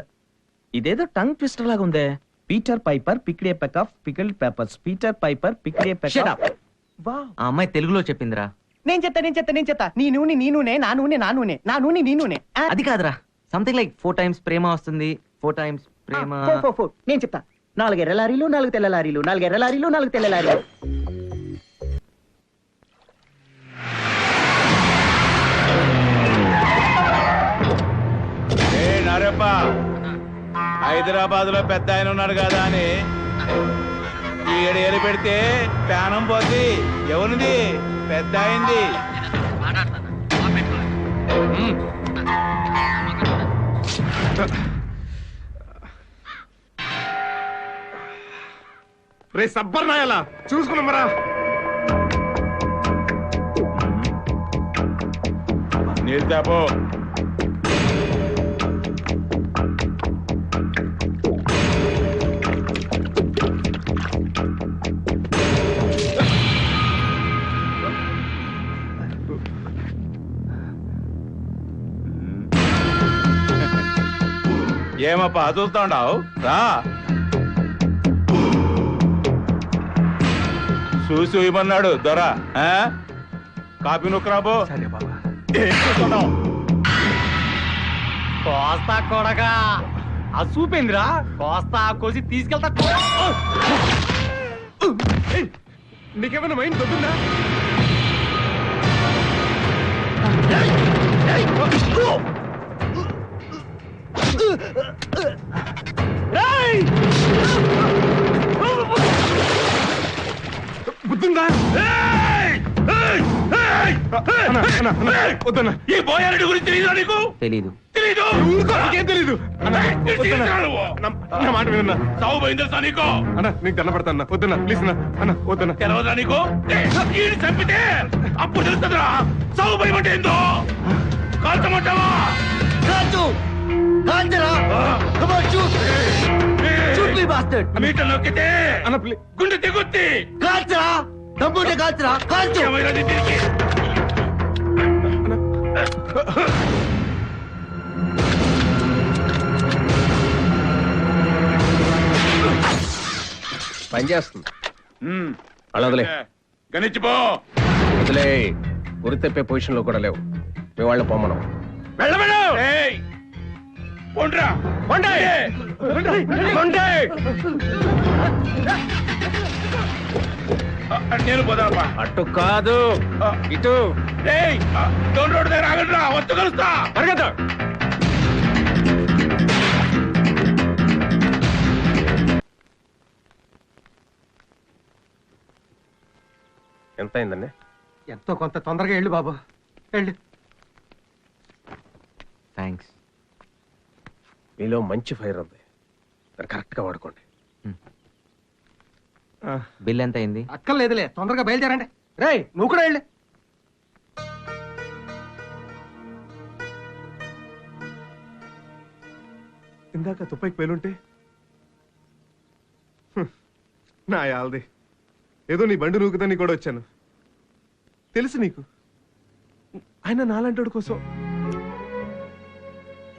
ఇదేదో టంగ్ ట్విస్టర్ లాగా ఉందే. Peter Piper picked a peck of pickled peppers. Peter Piper picked a peck of. ఆ అమ్మాయి తెలుగులో చెప్పిందిరా. నేను చెప్తా. నీ నూనె నీ నూనె, నా నూనె నా నూనె, నా నూనె నీ నూనె. అది కాదురా, సంథింగ్ లైక్ 4 times ప్రేమ వస్తుంది, 4 times ప్రేమ. నేను చెప్తా. 4 ఎర్ర లారీలు, 4 తెల్ల లారీలు, 4 ఎర్ర లారీలు, 4 తెల్ల లారీలు. నరేపా, హైదరాబాద్ లో పెద్ద ఆయన ఉన్నాడు కదా అని ఏడు పెడితే ప్రాణం పోద్ది. ఎవరిది? పెద్ద అయింది. రే సబ్బర్ నాయలా చూసుకున్నామరా. నీళ్ళు తాపో. ఏమప్పా చూస్తా ఉండవు? రా చూసి ఇవ్వమన్నాడు దొర. కాపీ నొక్కరాబో. కోస్తా కొడగా ఆ చూపేందిరా? కోస్తా కోసి తీసుకెళ్తా. నీకేమైనా మైండ్ దొబ్బిందా? బుద్ధిందా? వద్దన్నా. ఈ బోయారెడ్డి గురించి తెలీదా నీకు? తెలీదు. నీకేం తెలీదు నా మాట విన్నా. సాగు పోయింది తెలుసా నీకు? అన్న నీకు దండ పడతా. వద్దన్నా ప్లీజ్ అన్న వద్దన్నా. తెలవదా నీకు? ఈయన చంపితే అప్పుడు తెలుస్తుందిరా సాగు పోయమంటే ఏందో. కాల్చమంటావా? మీటర్ నొక్కితే గుండె తెగుద్ది. కాల్చరా దమ్ముంటే కాల్చరా. కాల్చు. పని చేస్తుంది. అలా వదిలే. గణించిపో. వదిలే. గురి తెప్పే పొజిషన్ లో కూడా లేవు. మీ వాళ్ళని పొమ్మనం. నేను పోదాపా. అటు కాదు ఇటు. రోడ్డు దగ్గర ఆగండిరా, వస్తు కలుస్తా. పరిగెత్త. ఎంత అయిందండి? ఎంతో కొంత తొందరగా వెళ్ళు బాబు, వెళ్ళు. థ్యాంక్స్. మీలో మంచి ఫైర్ ఉంది, కరెక్ట్ గా వాడుకోండి. బిల్ ఎంత అయింది? అక్కర్లేదులే, తొందరగా బయలుదేరండి. రేయ్ నువ్వు కూడా వెళ్ళు. ఇందాక తుప్పైకి పేలుంటే నా యాల్ది. ఏదో నీ బండి నూకుదని కూడా వచ్చాను. తెలుసు నీకు, ఆయన నాలంటోడు కోసం.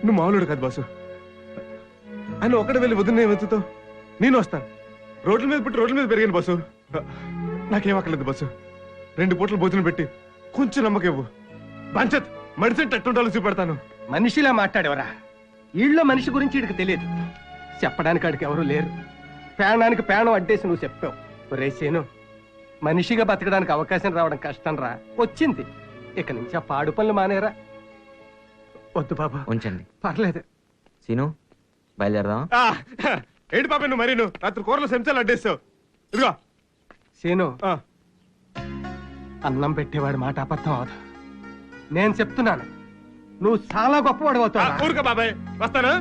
నువ్వు మామూలుడు కాదు బాసు. ఆయన ఒక్కడే వెళ్ళి వదిన వెతుతో నేను వస్తాను. రోడ్ల మీద పుట్టి రోడ్ల మీద పెరిగాను బాసు. నాకేం అక్కర్లేదు బస్సు. 2 పూటలు భోజనం పెట్టి కొంచెం నమ్మకం ఇవ్వు. పంచత్ మనిషిని టట్టుండాలో చూపెడతాను. మనిషిలా మాట్లాడేవరా? ఈళ్ళో మనిషి గురించి వీడికి తెలియదు. చెప్పడానికి ఆడికి ఎవరు లేరు. ప్రాణానికి ప్రాణం అడ్డేసి నువ్వు చెప్పావు. రేసేను మనిషిగా బతకడానికి అవకాశం రావడం కష్టం రా. వచ్చింది. ఇక నుంచి ఆ పాడు పనులు మానేరా. వద్దు బాబా, ఉంచండి. పర్లేదు. సీను బయలుదేరదాం. ఏంటి పాప నువ్వు మరి నువ్వు రాత్రి కూరలో చెంచాలు అడ్డేస్తావు. ఇదిగో సీను, అన్నం పెట్టేవాడి మాట అబద్ధం అవదు. నేను చెప్తున్నాను, నువ్వు చాలా గొప్పవాడు అవుతావు. ఊరుక బాబాయ్, వస్తాను.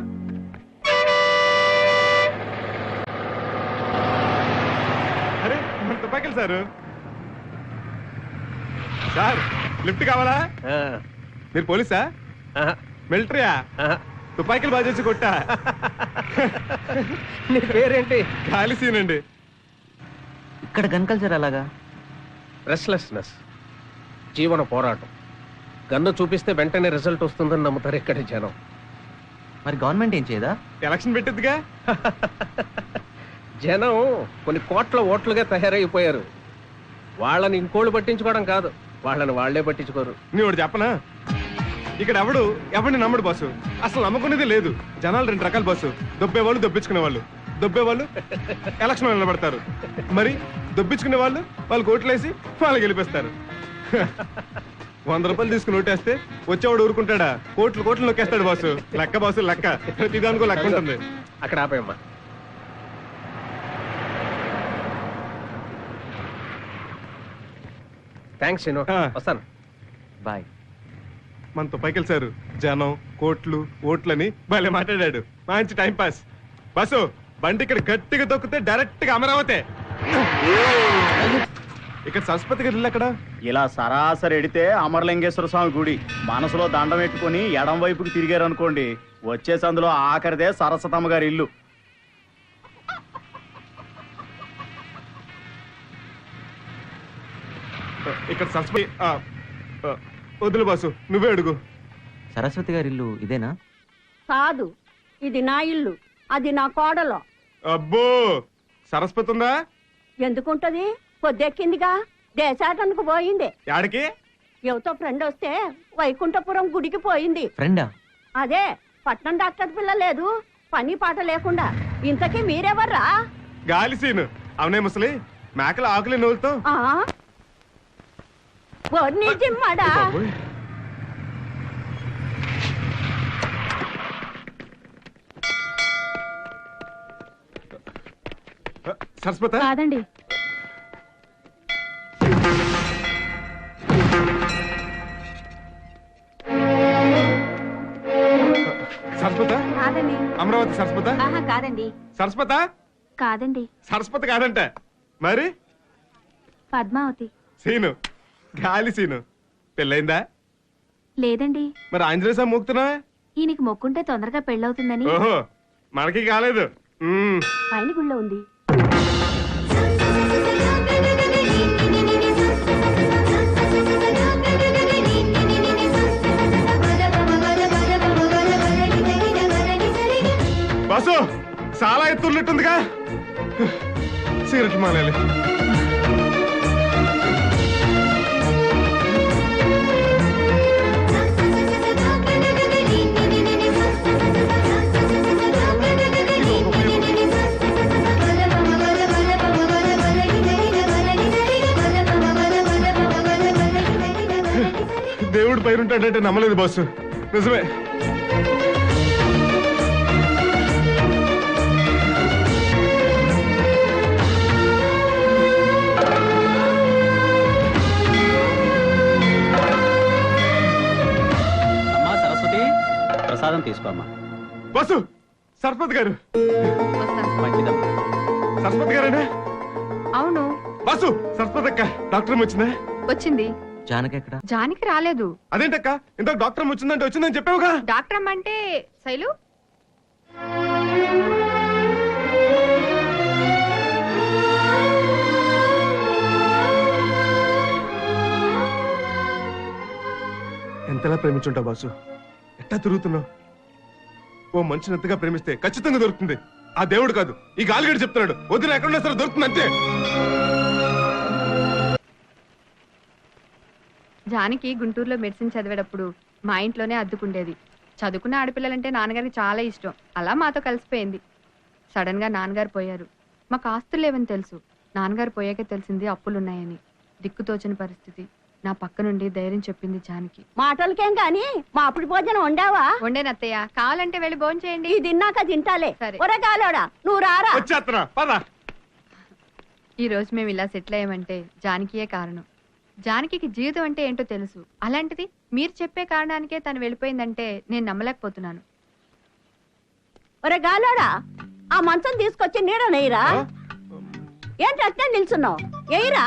అరే మన తుపాకీలు సార్ లిఫ్ట్ కావాలా? మీరు పోలీసా మిలిటరీయా? తుపాకీలు బాగా చేసి కొట్టా. నీ పేరేంటి? గాలి సీన్ అండి. ఇక్కడ గన్ కల్చర్ అలాగా? రెస్ట్లెస్నెస్, జీవన పోరాటం. గన్ను చూపిస్తే వెంటనే రిజల్ట్ వస్తుందని నమ్ముతారు ఇక్కడి జనం. మరి గవర్నమెంట్ ఏం చేయదా? ఎలక్షన్ పెట్టిద్దిగా. జనం కొన్ని కోట్ల ఓట్లుగా తయారైపోయారు. వాళ్ళని ఇంకోళ్ళు పట్టించుకోవడం కాదు, వాళ్ళని వాళ్లే పట్టించుకోరు. నీవు చెప్పనా, ఇక్కడ ఎవరిని నమ్మడు బాసు. అసలు నమ్మకునేది లేదు. జనాలు 2 రకాల బాసు. దొబ్బేవాళ్ళు, దొబ్బించుకునే వాళ్ళు. దొబ్బేవాళ్ళు ఎలక్షన్ నిలబడతారు. మరి దొబ్బించుకునే వాళ్ళు ఓట్లేసి వాళ్ళు గెలిపిస్తారు. 100 రూపాయలు తీసుకుని ఓటేస్తే వచ్చేవాడు ఊరుకుంటాడా? కోట్లు నొక్కేస్తాడు బాసు. లెక్క బాసు, లెక్క. ప్రతిదానికో లెక్క ఉంటుంది. అక్కడ ఆపేయమ్మా. థ్యాంక్స్ సీను, వస్తాను. బాయ్. మన తుపాకీలు సారు జనం, కోట్లు, ఓట్లని భలే మాట్లాడాడు. మంచి టైం పాస్. బస్సు బండి ఇక్కడ గట్టిగా తొక్కితే డైరెక్ట్ గా అమరావతి. ఇక్కడ సరస్వతి గారి ఇల్లు అక్కడ. ఇలా సరాసరి ఎడితే అమరలింగేశ్వర స్వామి గుడి. మనసులో దండం పెట్టుకుని ఎడం వైపుకి తిరిగారు అనుకోండి, వచ్చేసి అందులో ఆఖరిదే సరస్వతమ్మ గారి ఇల్లు. ఇక్కడ సరస్వతి వదులు బాసు, నువ్వే అడుగు. సరస్వతి గారి ఇల్లు ఇదేనా? కాదు, ఇది నా ఇల్లు, అది నా కోడలో. అబ్బో, సరస్వతి ఉందా? ఎందుకుంటది? పొద్దెక్కిందిగా, దేశాటనకు పోయింది. యాడికి? ఎవతో ఫ్రెండ్ వస్తే వైకుంఠపురం గుడికి పోయింది. ఫ్రెండా? అదే, పట్నం డాక్టర్ పిల్ల లేదు, పని పాట లేకుండా. ఇంతకీ మీరెవర్రా? గాలి సీను. అవునే ముసలి, మేకల ఆకులి నూలుతో. సరస్వత కాదండి. సరస్వత కాదండి. అమరావతి సరస్వత? కాదండి. సరస్వత కాదండి. సరస్వతి కాదంట మరి? పద్మావతి. సీను, గాలి సీను. పెళ్ళైందా? లేదండి. మరి ఆంజనేయ స్వామి మూకుతున్నా? ఈయనకి మొక్కుంటే తొందరగా పెళ్ళవుతుందని. ఓహో, మనకి కాలేదు. పైన గుళ్ళో ఉంది. బాసు, చాలా ఎత్తున్నట్టుందిగా. సిగరెట్లు మానేయాలి. దేవుడు పైరుంటాడంటే నమ్మలేదు బాసు. నిజమే. అమ్మా సరస్వతి, ప్రసాదం తీసుకోమ్మా. బాసు, సరస్వతి గారు. మంచిదమ్మా. సరస్వతి గారేనా? అవును. బాసు, సరస్వతి అక్క డాక్టర్ వచ్చిందా? వచ్చింది. జానకి ఎక్కడ? జానికి రాలేదు. అదేంటక్క, ఇంత డాక్టర్ వచ్చిందంటే వచ్చిందని చెప్పావుగా. డాక్టర్ అమ్మంటే శైలు. ఎంతలా ప్రేమించుంటావు బాసు? ఎట్టా తిరుగుతున్నావు? ఓ మనిషిని ఎంతగా ప్రేమిస్తే ఖచ్చితంగా దొరుకుతుంది. ఆ దేవుడు కాదు, ఈ గాలిగడు చెప్తున్నాడు. వదిన ఎక్కడున్నా సరే దొరుకుతుంది అంతే. జానకి గుంటూరులో మెడిసిన్ చదివేటప్పుడు మా ఇంట్లోనే అద్దుకుండేది. చదువుకున్న ఆడపిల్లలంటే నాన్నగారికి చాలా ఇష్టం. అలా మాతో కలిసిపోయింది. సడన్ గా నాన్నగారు పోయారు. మాకు ఆస్తులు లేవని తెలుసు. నాన్నగారు పోయాకే తెలిసింది అప్పులున్నాయని. దిక్కుతోచని పరిస్థితి. నా పక్క నుండి ధైర్యం చెప్పింది జానకి. మాటలకేం గాని మా అప్పుడు భోజనం వండావా? వండేనత్తయ్య, కావాలంటే వెళ్ళి భోజనం చేయండి. ఇది తిన్నాక తింటాలే. ఒరగాలోడా నువ్వు రారా. ఈ రోజు మేము ఇలా సెటిల్ అయ్యామంటే జానకియే కారణం. జానకి జీవితం అంటే ఏంటో తెలుసు. అలాంటిది మీరు చెప్పే కారణానికే తను వెళ్ళిపోయిందంటే నేను నమ్మలేకపోతున్నాను. ఒరగాలోడా ఆ మంచం తీసుకొచ్చి నీడ నెయ్యరా. ఏంటి అట్నే నిల్చున్నావు? ఎయిరా.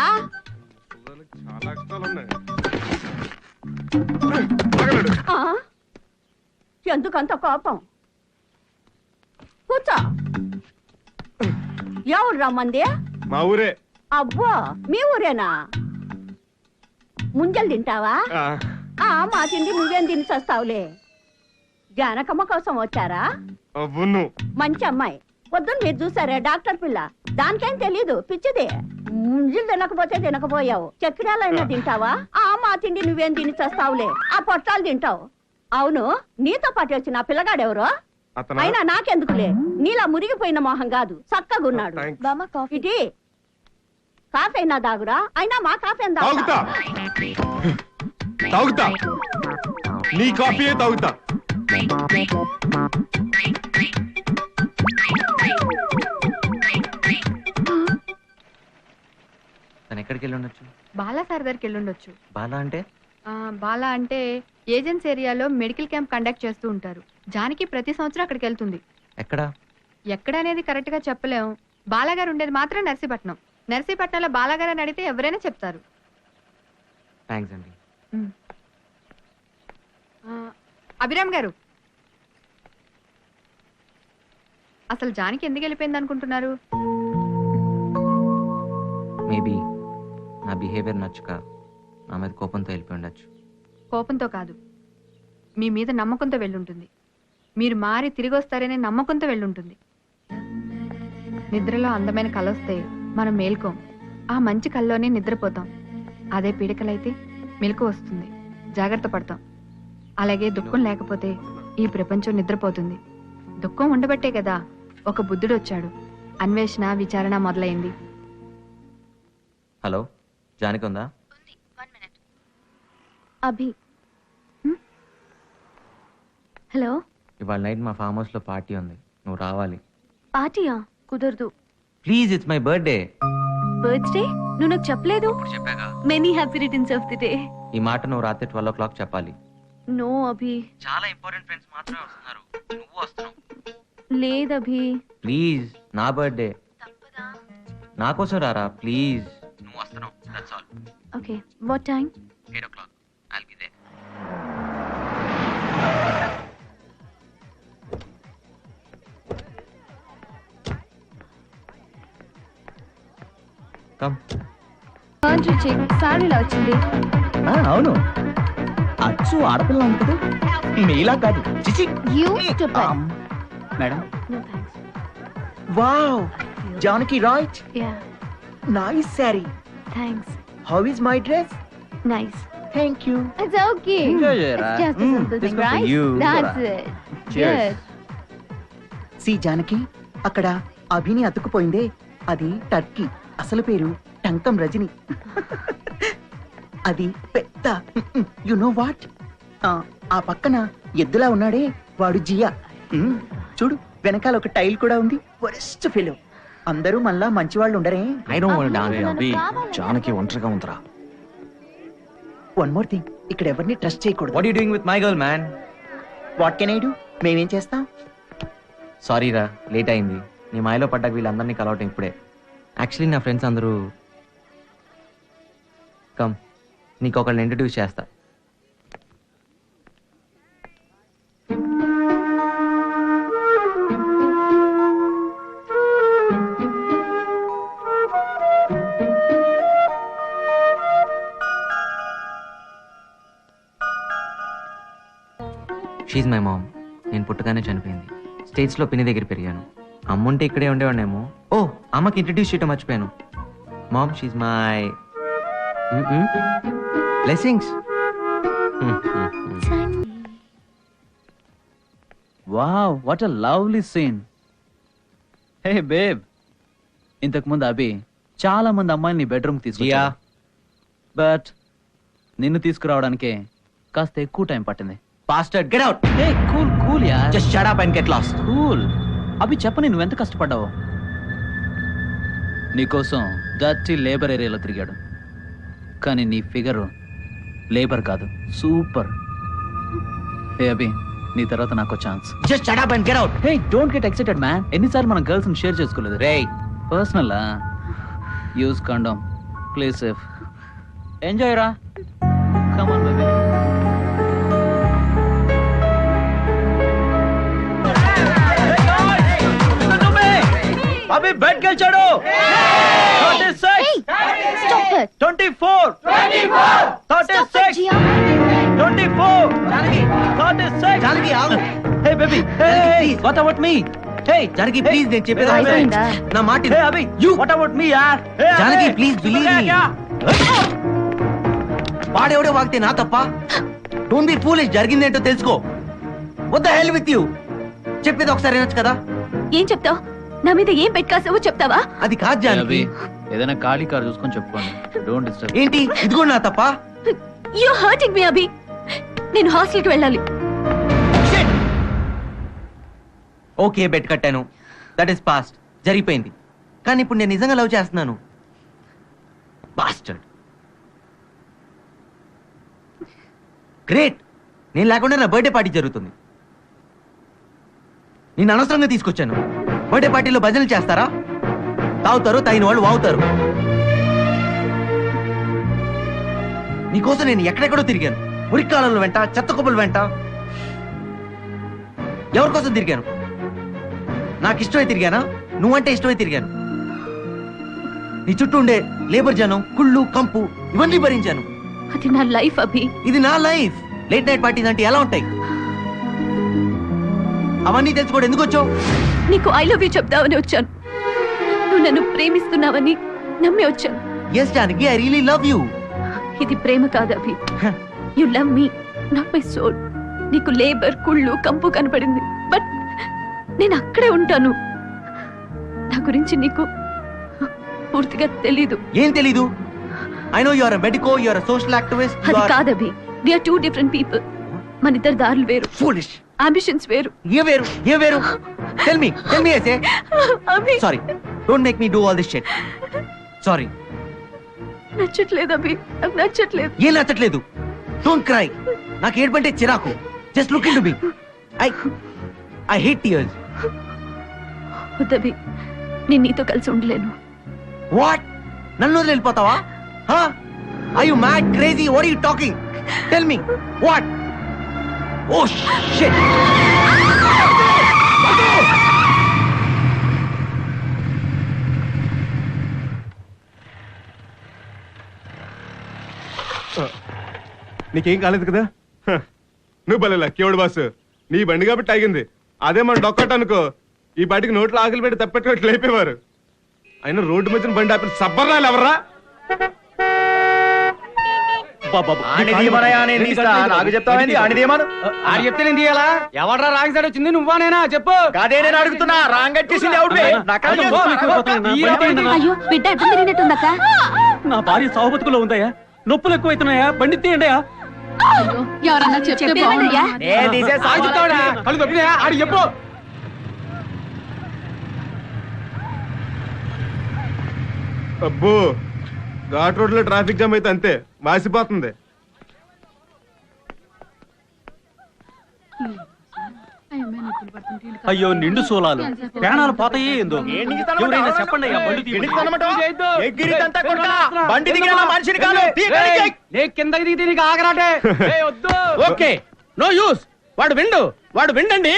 ఎందుకంత కోపం? కూర్చో. ఎవరు రమ్మంది? మా ఊరే. అబ్బో మీ ఊరేనా? ముంజలు తింటావా? మా తిండి నువ్వేం తిని చస్తావులే. జానకమ్మ కోసం వచ్చారా? మంచి అమ్మాయి. పొద్దున్న మీరు చూసారే డాక్టర్ పిల్ల. దానికేం తెలీదు, పిచ్చిది. ముంజలు తినకపోతే తినకపోయావు. చక్రాలైనా తింటావా? మా తిండి నువ్వేం తిని చస్తావులే. ఆ పొట్టాలు తింటావు. అవును, నీతో పాటు వచ్చిన ఆ పిల్లగాడెవరో? అయినా నాకెందుకులే. నీలా మురిగిపోయిన మొహం కాదు, చక్కగున్నాడు. ఇటీ కాఫీ అయినా దాగురా. అయినా మా కాఫీ తాగుతా. నీ కాఫీయే తాగుతా. తను ఎక్కడికి వెళ్ళి ఉండొచ్చు? బాలా సార్ దగ్గరికి వెళ్ళుండొచ్చు. బాలా అంటే? బాలా అంటే ఏజెన్సీ ఏరియాలో మెడికల్ క్యాంప్ కండక్ట్ చేస్తూ ఉంటారు. జానకి ప్రతి సంవత్సరం అక్కడికి వెళ్తుంది. ఎక్కడ అనేది కరెక్ట్ గా చెప్పలేం. బాలాగారు ఉండేది మాత్రం నర్సీపట్నం. నర్సీపట్నంలో బాలాగారు అని అడిగితే ఎవరైనా చెప్తారు. థాంక్స్ అండి. అభిరామ్ గారు, అసలు జానకి ఎందుకు వెళ్ళిపోయింది అనుకుంటున్నారు? మేబీ నా బిహేవియర్ నచ్చక నా మీద కోపంతో వెళ్ళిపోయి ఉండొచ్చు. కోపంతో కాదు, మీ మీద నమ్మకంతో వెళ్ళుంటుంది. మీరు మారి తిరిగి వస్తారనే నమ్మకంతో వెళ్ళుంటుంది. నిద్రలో అందమైన కళ వస్తే మనం మేల్కోం. ఆ మంచి కల్లోనే నిద్రపోతాం. అదే పీడకలైతే మెలకు వస్తుంది, జాగ్రత్త పడతాం. అలాగే దుఃఖం లేకపోతే ఈ ప్రపంచం నిద్రపోతుంది. దుఃఖం ఉండబట్టే కదా ఒక బుద్ధుడు వచ్చాడు. అన్వేషణ, విచారణ మొదలైంది. హలో, జానకి ఉందా? అభి. హలో. ఇవాళ నైట్ మా ఫామ్ హౌస్ లో పార్టీ ఉంది, నువ్వు రావాలి. పార్టీయా? కుదరదు. Please, it's my birthday. Birthday? నువ్వు నాకు చెప్పలేదు. Many happy returns of the day. ఈ మాట నువ్వు రాత్రి 12 o'clock చెప్పాలి. నో అభి. చాలా ఇంపార్టెంట్ ఫ్రెండ్స్ మాత్రమే వస్తున్నారు, నువ్వు వస్తున్నావు. లేదు అభి. ప్లీజ్, నా బర్త్డే, నా కోసం రారా ప్లీజ్. నువ్వు వస్తున్నావు, that's all. Okay, what time? 8 o'clock. I'll be there. Come. సారీలా వచ్చింది. అవును, అచ్చు ఆడపిల్ల ఉంటుంది, మీలా కాదు. చిచి. Madam. Wow, Janaki right? Nice sari. Thanks. How is my dress? Nice. Thank you. It's okay. Enjoy it. It's just a simple thing, right? That's it. Cheers. See, Janaki, అక్కడ అభిని అతుకుపోయిందే, అది టర్కీ. అసలు పేరు టంకం రజని. అది పెద్ద. You know what? ఆ పక్కన ఎద్దులా ఉన్నాడే, వాడు జియా. చూడు, వెనకాల ఒక టైల్ కూడా ఉంది. Worst fellow. అందరూ మళ్ళా మంచి వాళ్ళు ఉండరే. జానకి ఒంటరిగా ఉంటరా. వన్ మోర్ థింగ్, ఇక్కడ ఎవరిని ట్రస్ట్ చేయకూడదు. What you doing with my girl man? What can I do? మేమేం చేస్తాం? సారీ రా, లేట్ అయింది. నీ మాయలో పడ్డాక వీళ్ళందరినీ కలవటం ఇప్పుడే. యాక్చువల్లీ నా ఫ్రెండ్స్ అందరూ. కమ్, నీకు ఒకళ్ళని ఇంట్రడ్యూస్ చేస్తా. She's my mom. నేను పుట్టగానే చనిపోయింది. స్టేట్స్లో పిన్ని దగ్గర పెరిగాను. అమ్ముంటే ఇక్కడే ఉండేవాడేమో. ఓ, అమ్మకి ఇంట్రడ్యూస్ చేయటం మర్చిపోయాను. Mom, she's my blessings. Wow what a lovely scene. Hey babe, ఇంతకు ముందు అభి చాలా మంది అమ్మాయిని బెడ్రూమ్ తీసుకురా, బట్ నిన్ను తీసుకురావడానికే కాస్త ఎక్కువ టైం పట్టింది. Bastard, get out. Hey cool cool yeah, Just shut up and get lost. Cool. Abhi చెప్పని నువ్వెంత కష్టపడ్డావో. నీకోసం డర్టీ లేబర్ ఏరియాలో తిరిగాడు, కానీ నీ ఫిగర్ లేబర్ కాదు, సూపర్. హే అభి, నీ తర్వాత నాకు chance. Just shut up and get out. Hey don't get excited man. ఎన్నిసార్లు మనం గర్ల్స్ ని షేర్ చేసుకోలేదు. రే personal use condom, play safe, enjoy రా. Come on baby. Abhi bet గెలిచాడు. 26 24 36 24 36 జానకి ఆగు. Hey baby, hey what about me? Hey Janaki please, నేను చెప్పేది అయిపోయిందా? నా మాట hey Abhi, you what about మీ యార్? Janaki please believe me. వాడెవడో వాగితే నా తప్ప? డోంట్ బి ఫూలిష్, జరిగిందేంటో తెలుసుకో. What the hell with you? చెప్పేది ఒకసారి వినొచ్చు కదా. ఏం చెప్తావు? నా మీద ఏం పెట్టుకాసావో చెప్తావా? అది కాదు జానకి. ఏదైనా ఖాళీ కార్ చూసుకొని చెప్పుకోండి. Don't disturb. ఏంటి ఇది కూడా నా తప్ప? యు హర్టింగ్ మీ అభి. నేను హాస్టల్కి వెళ్ళాలి. ఓకే బెట్ కట్టాను, దట్ ఈస్ పాస్ట్, జరిగిపోయింది. కానీ ఇప్పుడు నేను నిజంగా లవ్ చేస్తున్నాను. బాస్టర్డ్. గ్రేట్, నేను లేకుండా నా బర్త్డే పార్టీ జరుగుతుంది. నేను అనవసరంగా తీసుకొచ్చాను. బర్త్డే పార్టీలో భజనలు చేస్తారా? తాగుతారు, తాగిన వాళ్ళు వాగుతారు. నీకోసం నేను ఎక్కడెక్కడో తిరిగాను. ఉరికాలంలో వెంట, చెత్త కుప్పల వెంట. ఎవరి కోసం తిరిగాను? నాకు ఇష్టమై తిరిగానా? నువ్వంటే ఇష్టమై తిరిగాను. నీ చుట్టూ ఉండే లేబర్ జనం, కుళ్ళు, కంపు ఇవన్నీ భరించాను. అది నా లైఫ్ అభి. ఇది నా లైఫ్. లేట్ నైట్ పార్టీస్ అంటే ఎలా ఉంటాయి? అవన్నీ తెలుసుకోవడం ఎందుకు వచ్చావు? నీకు ఐ లవ్ యూ చెప్దామని వచ్చాను. నువ్వు నన్ను ప్రేమిస్తున్నావని నమ్మి వచ్చాను. Yes Janaki, I really love you. ఇది ప్రేమ కాదు Abhi. You love me, not my soul. నీకు లేబర్, కుళ్ళు, కంపు కనపడింది, బట్ నేను అక్కడే ఉంటాను. నా గురించి నీకు పూర్తిగా తెలీదు. ఏం తెలీదు? I know you are a medico, you are a social activist. అది కాదు Abhi. We are two different people. మన ఇద్దరు దారులు వేరు. ఫూలిష్. అంబిషన్స్ వేరు. ఏ వేరు? ఏ వేరు? Tell me I say. Abhi, sorry, don't make me do all this shit. Sorry. నచ్చట్లేదు అభి, నాకు నచ్చట్లేదు. ఏం నచ్చట్లేదు? Don't cry. నాకు ఏడ్పంటే చిరాకు. Just look into me. I hate tears. వద్దభి, నేను నీతో కలిసి ఉండలేను. వాట్? నన్ను వదిలి వెళ్ళిపోతావా? Are you mad, crazy? What are you talking? Tell me. What? Oh shit. నీకేం కాలేదు కదా? నువ్వు భలే లక్కేవాడు బాసు. నీ బండి కాబట్టి ఆగింది. అదే మన డొక్కట అనుకో, ఈ బయటికి నోట్లో ఆకలి పెట్టి తప్పెట్టుకోట్లు లేపేవారు. అయినా రోడ్డు మధ్యన బండి ఆపిన సబ్బర్రాలు ఎవర్రా? నాకు చెప్తావేంటి? ఆడిదేమను ఆడు చెప్తే నేను తీయాలా? ఎవడ్రా రాంగ్ సైడ్ వచ్చింది? నువ్వా నేనా? చెప్పు. అదే నేను అడుగుతున్నా. రాంగ్ వచ్చేసింది ఎవడే? అయ్యో, బిడ్డ అడ్డం తిరిగినట్టుందక్క. నా భార్య సాగుబతుకులో ఉందయ్యా, నొప్పులు ఎక్కువైతున్నాయా, బండి తీయండియా. ఎవరన్నా చెప్తే బాగుండయ్యా. కళ్ళు తప్పినాయా? ఆడి చెప్పు. అబ్బో, ఘాట్ రోడ్ లో ట్రాఫిక్ జామ్ అయితే అంతే, మాసిపోతుంది. అయ్యో నిండు సోలాలు, ప్రాణాలు పోతాయే ఏందో. ఎవరైనా చెప్పండి అయ్యా, బండి కిందకి దిగితే నీకు ఆగరాటే. Okay, no use. వాడు విండండి.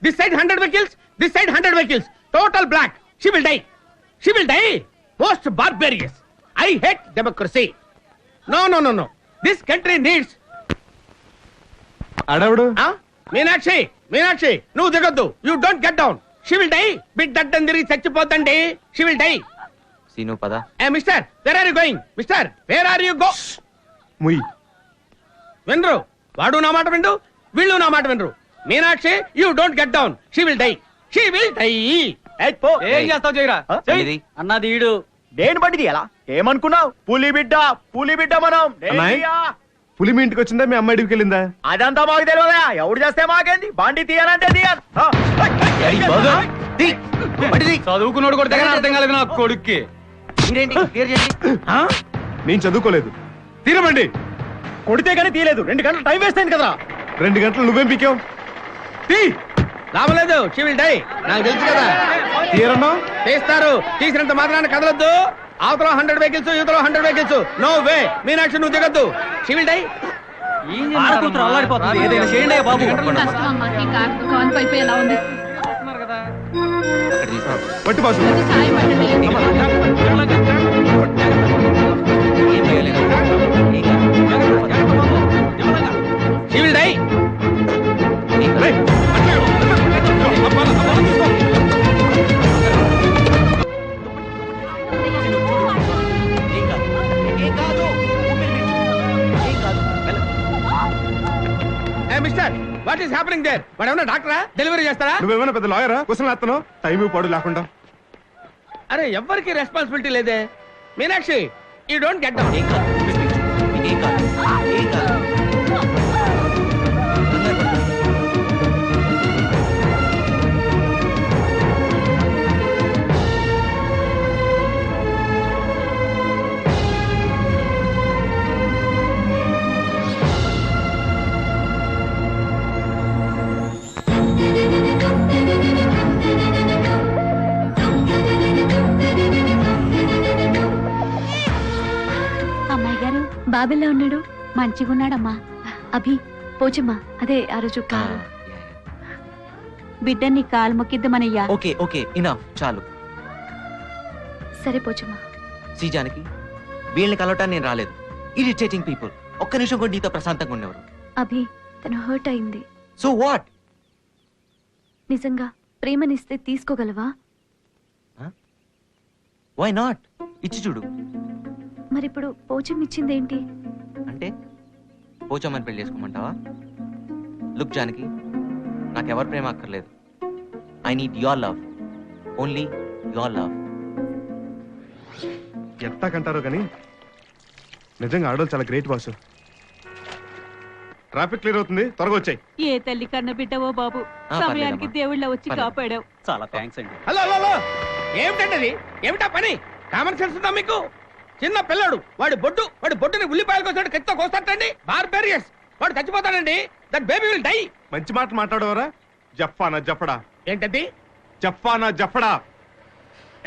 This side 100 vehicles, this side 100 vehicles, total block. She will die. Most barbarious. I hate democracy. No. This country needs. అడవుడు. మీనాక్షి, నువ్వు దిగొద్దు. You don't get down. She will die. బిడ్ అడ్డం తిరిగి చచ్చిపోతండి. She will die. సీను పద. Mister, where are you going? Mister, where are you go? ముయ్. వినరు. వాడు నా మాట విండు, వీళ్ళు నా మాట వినరు. Meenakshi, you don't get down. She will die, she will die. ఏం చేస్తావు చేయరా అన్నది ఈడు. దేని బట్టిది ఎలా ఏమనుకున్నావు? పులి బిడ్డ మనం అమ్మాయి, పులి మీ ఇంటికి వచ్చిందా మీ అమ్మాయి ఇంటికి వెళ్ళిందా? అదంతా మాకు తెలియదా? ఎవడు చేస్తే మాకేంది? బండి తీయాలంటే చదువుకున్నాడు కూడా దగ్గర అర్థం కాలేదు నా కొడుక్కి. నేను చదువుకోలేదు. తీరమండి. కొడితే కానీ తీయలేదు. 2 గంటలు టైం వేస్ట్ అయింది కదా. 2 గంటలు నువ్వేం పీకావు? లాభం లేదు, షీ విల్ డై. నాకు తెలుసు కదా. తీరన్నా తీస్తారు. తీసినంత మాత్రాన్ని కదలొద్దు. అవతల 100 వెహికల్స్, యువతలో 100 వెహికల్స్. No way. మీనాక్షి నువ్వు దిగద్దు. She will die. అల్లాడిపోతుంది. ఏదైనా చేయండి బాబు. కష్టం అమ్మా, ఈ కాలు పైపు ఎలా ఉంది? పట్టు బాసు. సాయం పట్టండి. She will die. Mister, what is happening there? వాడు ఏమన్నా డాక్టరా? డెలివరీ చేస్తారా? నువ్వేమైనా పెద్ద లాయరా? క్వశ్చన్ వేస్తున్నావు. టైం పాడు లేకుండా. అరే ఎవ్వరికి రెస్పాన్సిబిలిటీ లేదే. Meenakshi, you don't get down. అమ్మాయి గారు, బాబెల్లా ఉన్నాడు? మంచిగున్నాడమ్మా. అభి, పోచమ్మా, అదే ఆ రోజు కారు. బిడ్డని కాలు మొక్కిద్దామనయ్యా. ఓకే ఓకే, ఇనఫ్, చాలు. సరే పోచమ్మా. శ్రీజానికి, వీళ్ళని కలవటానికి నేను రాలేదు. Irritating people. ఒక్క నిమిషం కూడా నీతో ప్రశాంతంగా ఉండేవారు. అభి, తను హర్ట్ అయింది. So what? నిజంగా ప్రేమనిస్తే తీసుకోగలవా? Why not? ఇచ్చి చూడు. మరిప్పుడు పోచమ్మ ఇచ్చిందేంటి? అంటే పోచమ్మని పెళ్లి చేసుకోమంటావా? లుక్ జానకి, నాకెవరి ప్రేమ అక్కర్లేదు. I need your love, only your love. ఎట్టాకంటారో కానీ నిజంగా ఆడోళ్ళు చాలా గ్రేట్ బాసు. ట్రాఫిక్ క్లియర్ అవుతుంది, త్వరగా వచ్చాయి. ఏ తల్లి కన్న బిడ్డవో బాబు, సమయానికి దేవుళ్ళ వచ్చి కాపాడావు. చాలా థ్యాంక్స్ అండి. హలో హలో, ఏమిటండి అది? ఏమిటా పని? కామన్ సెన్స్ ఉందా మీకు? చిన్న పిల్లడు, వాడి బొడ్డుని ఉల్లిపాయలు కోసాడు, కత్తితో కోస్తాడండి. బార్బేరియస్, వాడు చచ్చిపోతాడండి. That baby will die. మంచి మాట మాట్లాడవరా? జఫానా జఫడా. ఏంటది? జఫానా జఫడా.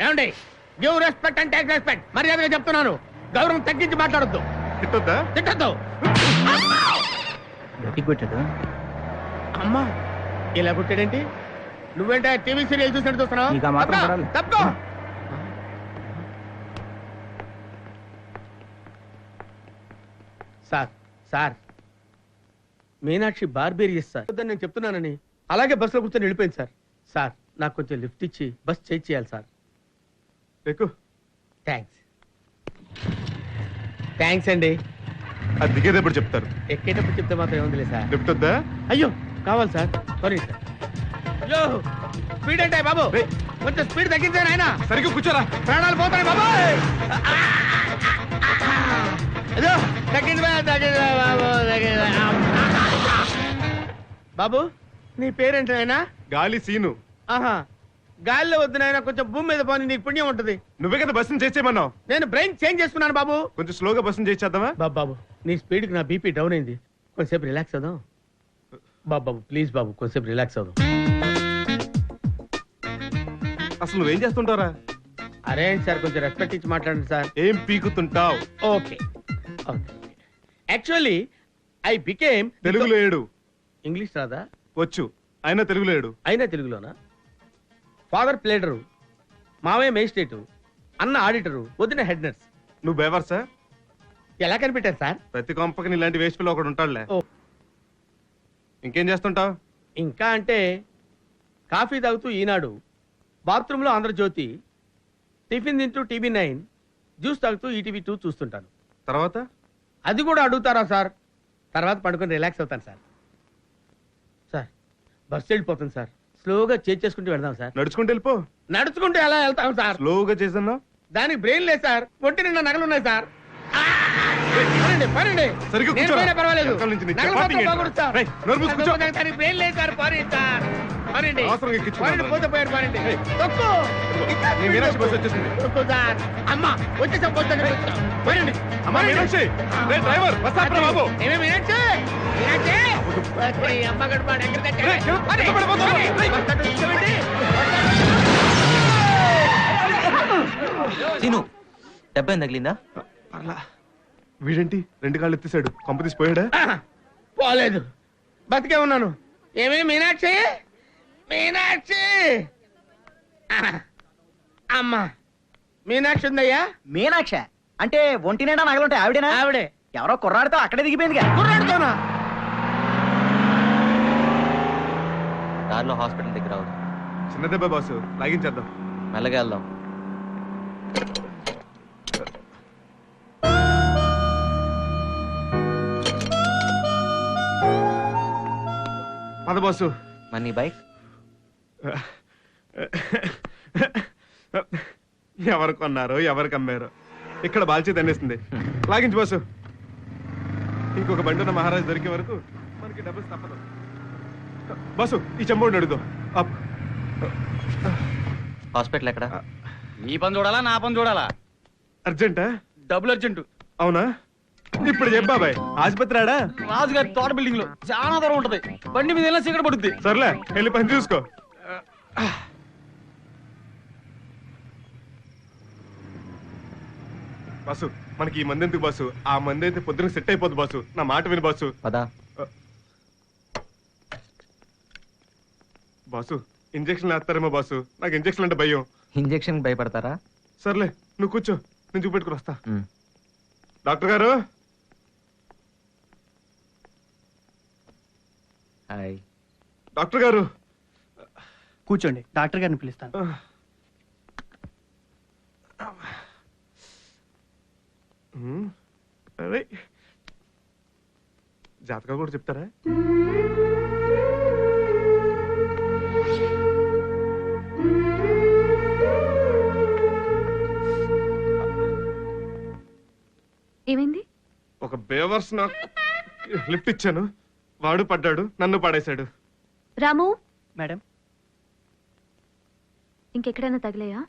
ఏమండి, give respect and take respect. మర్యాదగా చెప్తున్నాను, గౌరవం తగ్గించి మాట్లాడొద్దు. తిట్టొద్దా? తిట్టొద్దు. కొట్టాడు. అమ్మా, ఇలా కొట్టాడేంటి? నువ్వేంటే టీవీ సీరియల్ చూసినట్టు చూస్తున్నావు? తప్పుకో. Sir, Meenakshi barbarous sir. నేను చెప్తున్నానని అలాగే బస్సులో కూర్చొని వెళ్ళిపోయింది సార్. సార్, నాకు కొంచెం లిఫ్ట్ ఇచ్చి బస్ చేయాలి సార్. ఎక్కు. థ్యాంక్స్ అండి. అది దిగేటప్పుడు చెప్తారు, ఎక్కేటప్పుడు చెప్తే మాత్రం ఏముందిలే సార్. లిఫ్ట్ వద్దా? అయ్యో కావాలి సార్, సారీ సార్. అయ్యో స్పీడ్ అంటే బాబు, కొంచెం స్పీడ్ తగ్గించాను ఆయన. సరిగ్గా కూర్చోరా, ప్రాణాలు పోతాయి బాబు. అదో తగ్గింది బాబు. నీ పేరేంటి నాయనా? గాలి సీను. ఆహా, గాలిలో వద్దు నాయన, కొంచెం భూమి మీద పోనీ, నీకు పుణ్యం ఉంటుంది. నువ్వే కదా బస్సును చేసేయమన్నావు. నేను బ్రెయిన్ చేంజ్ చేసుకున్నాను బాబు. కొంచెం స్లోగా బస్సును చేసేద్దామా? బాబు, నీ స్పీడ్కి నా బీపీ డౌన్ అయింది, కొంచెంసేపు రిలాక్స్ అవుదాం. బాబు ప్లీజ్ బాబు, కొంచెంసేపు రిలాక్స్ అవుదాం. అసలు నువ్వేం చేస్తుంటారా? అరే సార్, కొంచెం రెస్పెక్ట్ ఇచ్చి మాట్లాడండి సార్. ఏం పీకుతుంటావు? Okay, actually I became. తెలుగులో ఏడు. ఇంగ్లీష్ రాదా? వచ్చు, అయినా తెలుగులో ఏడు. అయినా తెలుగులోనా? ఫాదర్ ప్లేడరు, మావయ్య మేజిస్ట్రేటు, అన్న ఆడిటరు, వదిన హెడ్ నర్స్. నువ్వు బేవర్ సార్? ఎలా కనిపెట్టారు సార్? ప్రతి కొంపకి ఇలాంటి వేస్ట్ పిల్ల ఒకడు ఉంటాడులే. ఇంకేం చేస్తుంటావు? ఇంకా అంటే కాఫీ తాగుతూ ఈనాడు, బాత్రూంలో ఆంధ్రజ్యోతి, టిఫిన్ తింటూ TV9, జ్యూస్ తాగుతూ ETV2 చూస్తుంటాను. తర్వాత అది కూడా అడుగుతారా సార్? తర్వాత పడుకొని రిలాక్స్ అవుతాను సార్. సార్ బస్సు వెళ్ళిపోతుంది సార్, స్లోగా చేసుకుంటూ వెళ్దాం సార్. నడుచుకుంటూ వెళ్ళిపో. నడుచుకుంటూ ఎలా వెళ్తాం సార్? స్లోగా చేసన్నా. దానికి బ్రెయిన్ లేదు సార్, ఒంటి నిండా నగలు ఉన్నాయి సార్. పనండి పనండి, సరిగ్గా నేను కూర్చోరా. పోయినా పర్వాలేదు. వెనకాల నుంచి నీ నగలు చపాతీ మాత్రం ఏంటి? బాగోదు సార్. రేయ్, నోరు మూసి కూర్చో. దానికి బ్రెయిన్ లేదు సార్, పనండి సార్. పనండి అవసరంగా ఎక్కించుకున్నాను. పనండి, పోతే పోయాడు పనండి. తొక్కు. ఇంకా నీ మీనాక్షి బస్సు వచ్చేసింది. తొక్కు సార్. అమ్మా వచ్చేసాం, పోతాను. పనండి. అమ్మా మీనాక్షి, రే డ్రైవర్ బస్ ఆపరా బాబు. ఏమే మీనాక్షి, మీనాక్షి. ఓకే, అమ్మ గడపాడు ఎక్కడికి వచ్చాడు? రేయ్, పని. కింద పడిపోతావు. పని. రేయ్. బస్ స్టాండ్ కూర్చోబెట్టి. సీను దెబ్బ ఏం తగిలిందా? అలా వీడేంటి 2 కాళ్ళు ఎత్తేసాడు, కొంప తీసిపోయాడా? పోలేదు, బతికే ఉన్నాను. ఏమే మీనాక్షి, మీనాక్షి. అమ్మా మీనాక్షి ఉందయ్యా. మీనాక్ష అంటే ఒంటి నిండా నగలుంటాయి ఆవిడేనా? ఆవిడే. ఎవరో కుర్రాడితో అక్కడే దిగిపోయిందిగా. కుర్రాడితోనా? దారిలో హాస్పిటల్ దగ్గర అవుదాం. చిన్న దెబ్బ బాసు, లాగించేద్దాం. మెల్లగా వెళ్దాం. పద బాసు. మనీ బైక్ ఎవరు కొన్నారో ఎవరికి అమ్మారో, ఇక్కడ బాల్చేది అనేస్తుంది. లాగించు బాసు. ఇంకొక బండి ఉన్న మహారాజు దొరికే వరకు మనకి డబ్బులు తప్పదు. బాసు ఈ చెంబోడిని అడుగుదాం. అప్. హాస్పిటల్ ఎక్కడ? నీ పని చూడాలా నా పని చూడాలా? అర్జెంటా? Double urgent. అవునా? ఇప్పుడు చెప్పు బాబాయ్, ఆసుపత్రి ఆడా? రాజుగారి తోట బిల్డింగ్ లో చాలా దూరం ఉంటది, బండి మీద వెళ్ళినా చీకటి పడుద్ది. సర్లే వెళ్ళి పని చూసుకో. బాసు మనకి ఈ మంది ఎందుకు బాసు? ఆ మంది అయితే పొద్దున సెట్ అయిపోద్ది బాసు. నా మాట విని బాసు. పదా. బాసు ఇంజక్షన్ వేస్తారేమో బాసు, నాకు ఇంజక్షన్ అంటే భయం. ఇంజెక్షన్ భయపడతారా? సర్లే నువ్వు కూర్చో, నేను చూపెట్టుకుని వస్తా. డాక్టర్ గారు. హాయ్. డాక్టర్ గారు కూర్చోండి, డాక్టర్ గారిని పిలుస్తాను. అరే జాతకాలు కూడా చెప్తారా? ఏమైంది? ఒక బేవర్స్ నాకు లిఫ్ట్ ఇచ్చాను, వాడు పడ్డాడు, నన్ను పడేశాడు. రాము మేడం, ఇంకెక్కడైనా తగిలాయా?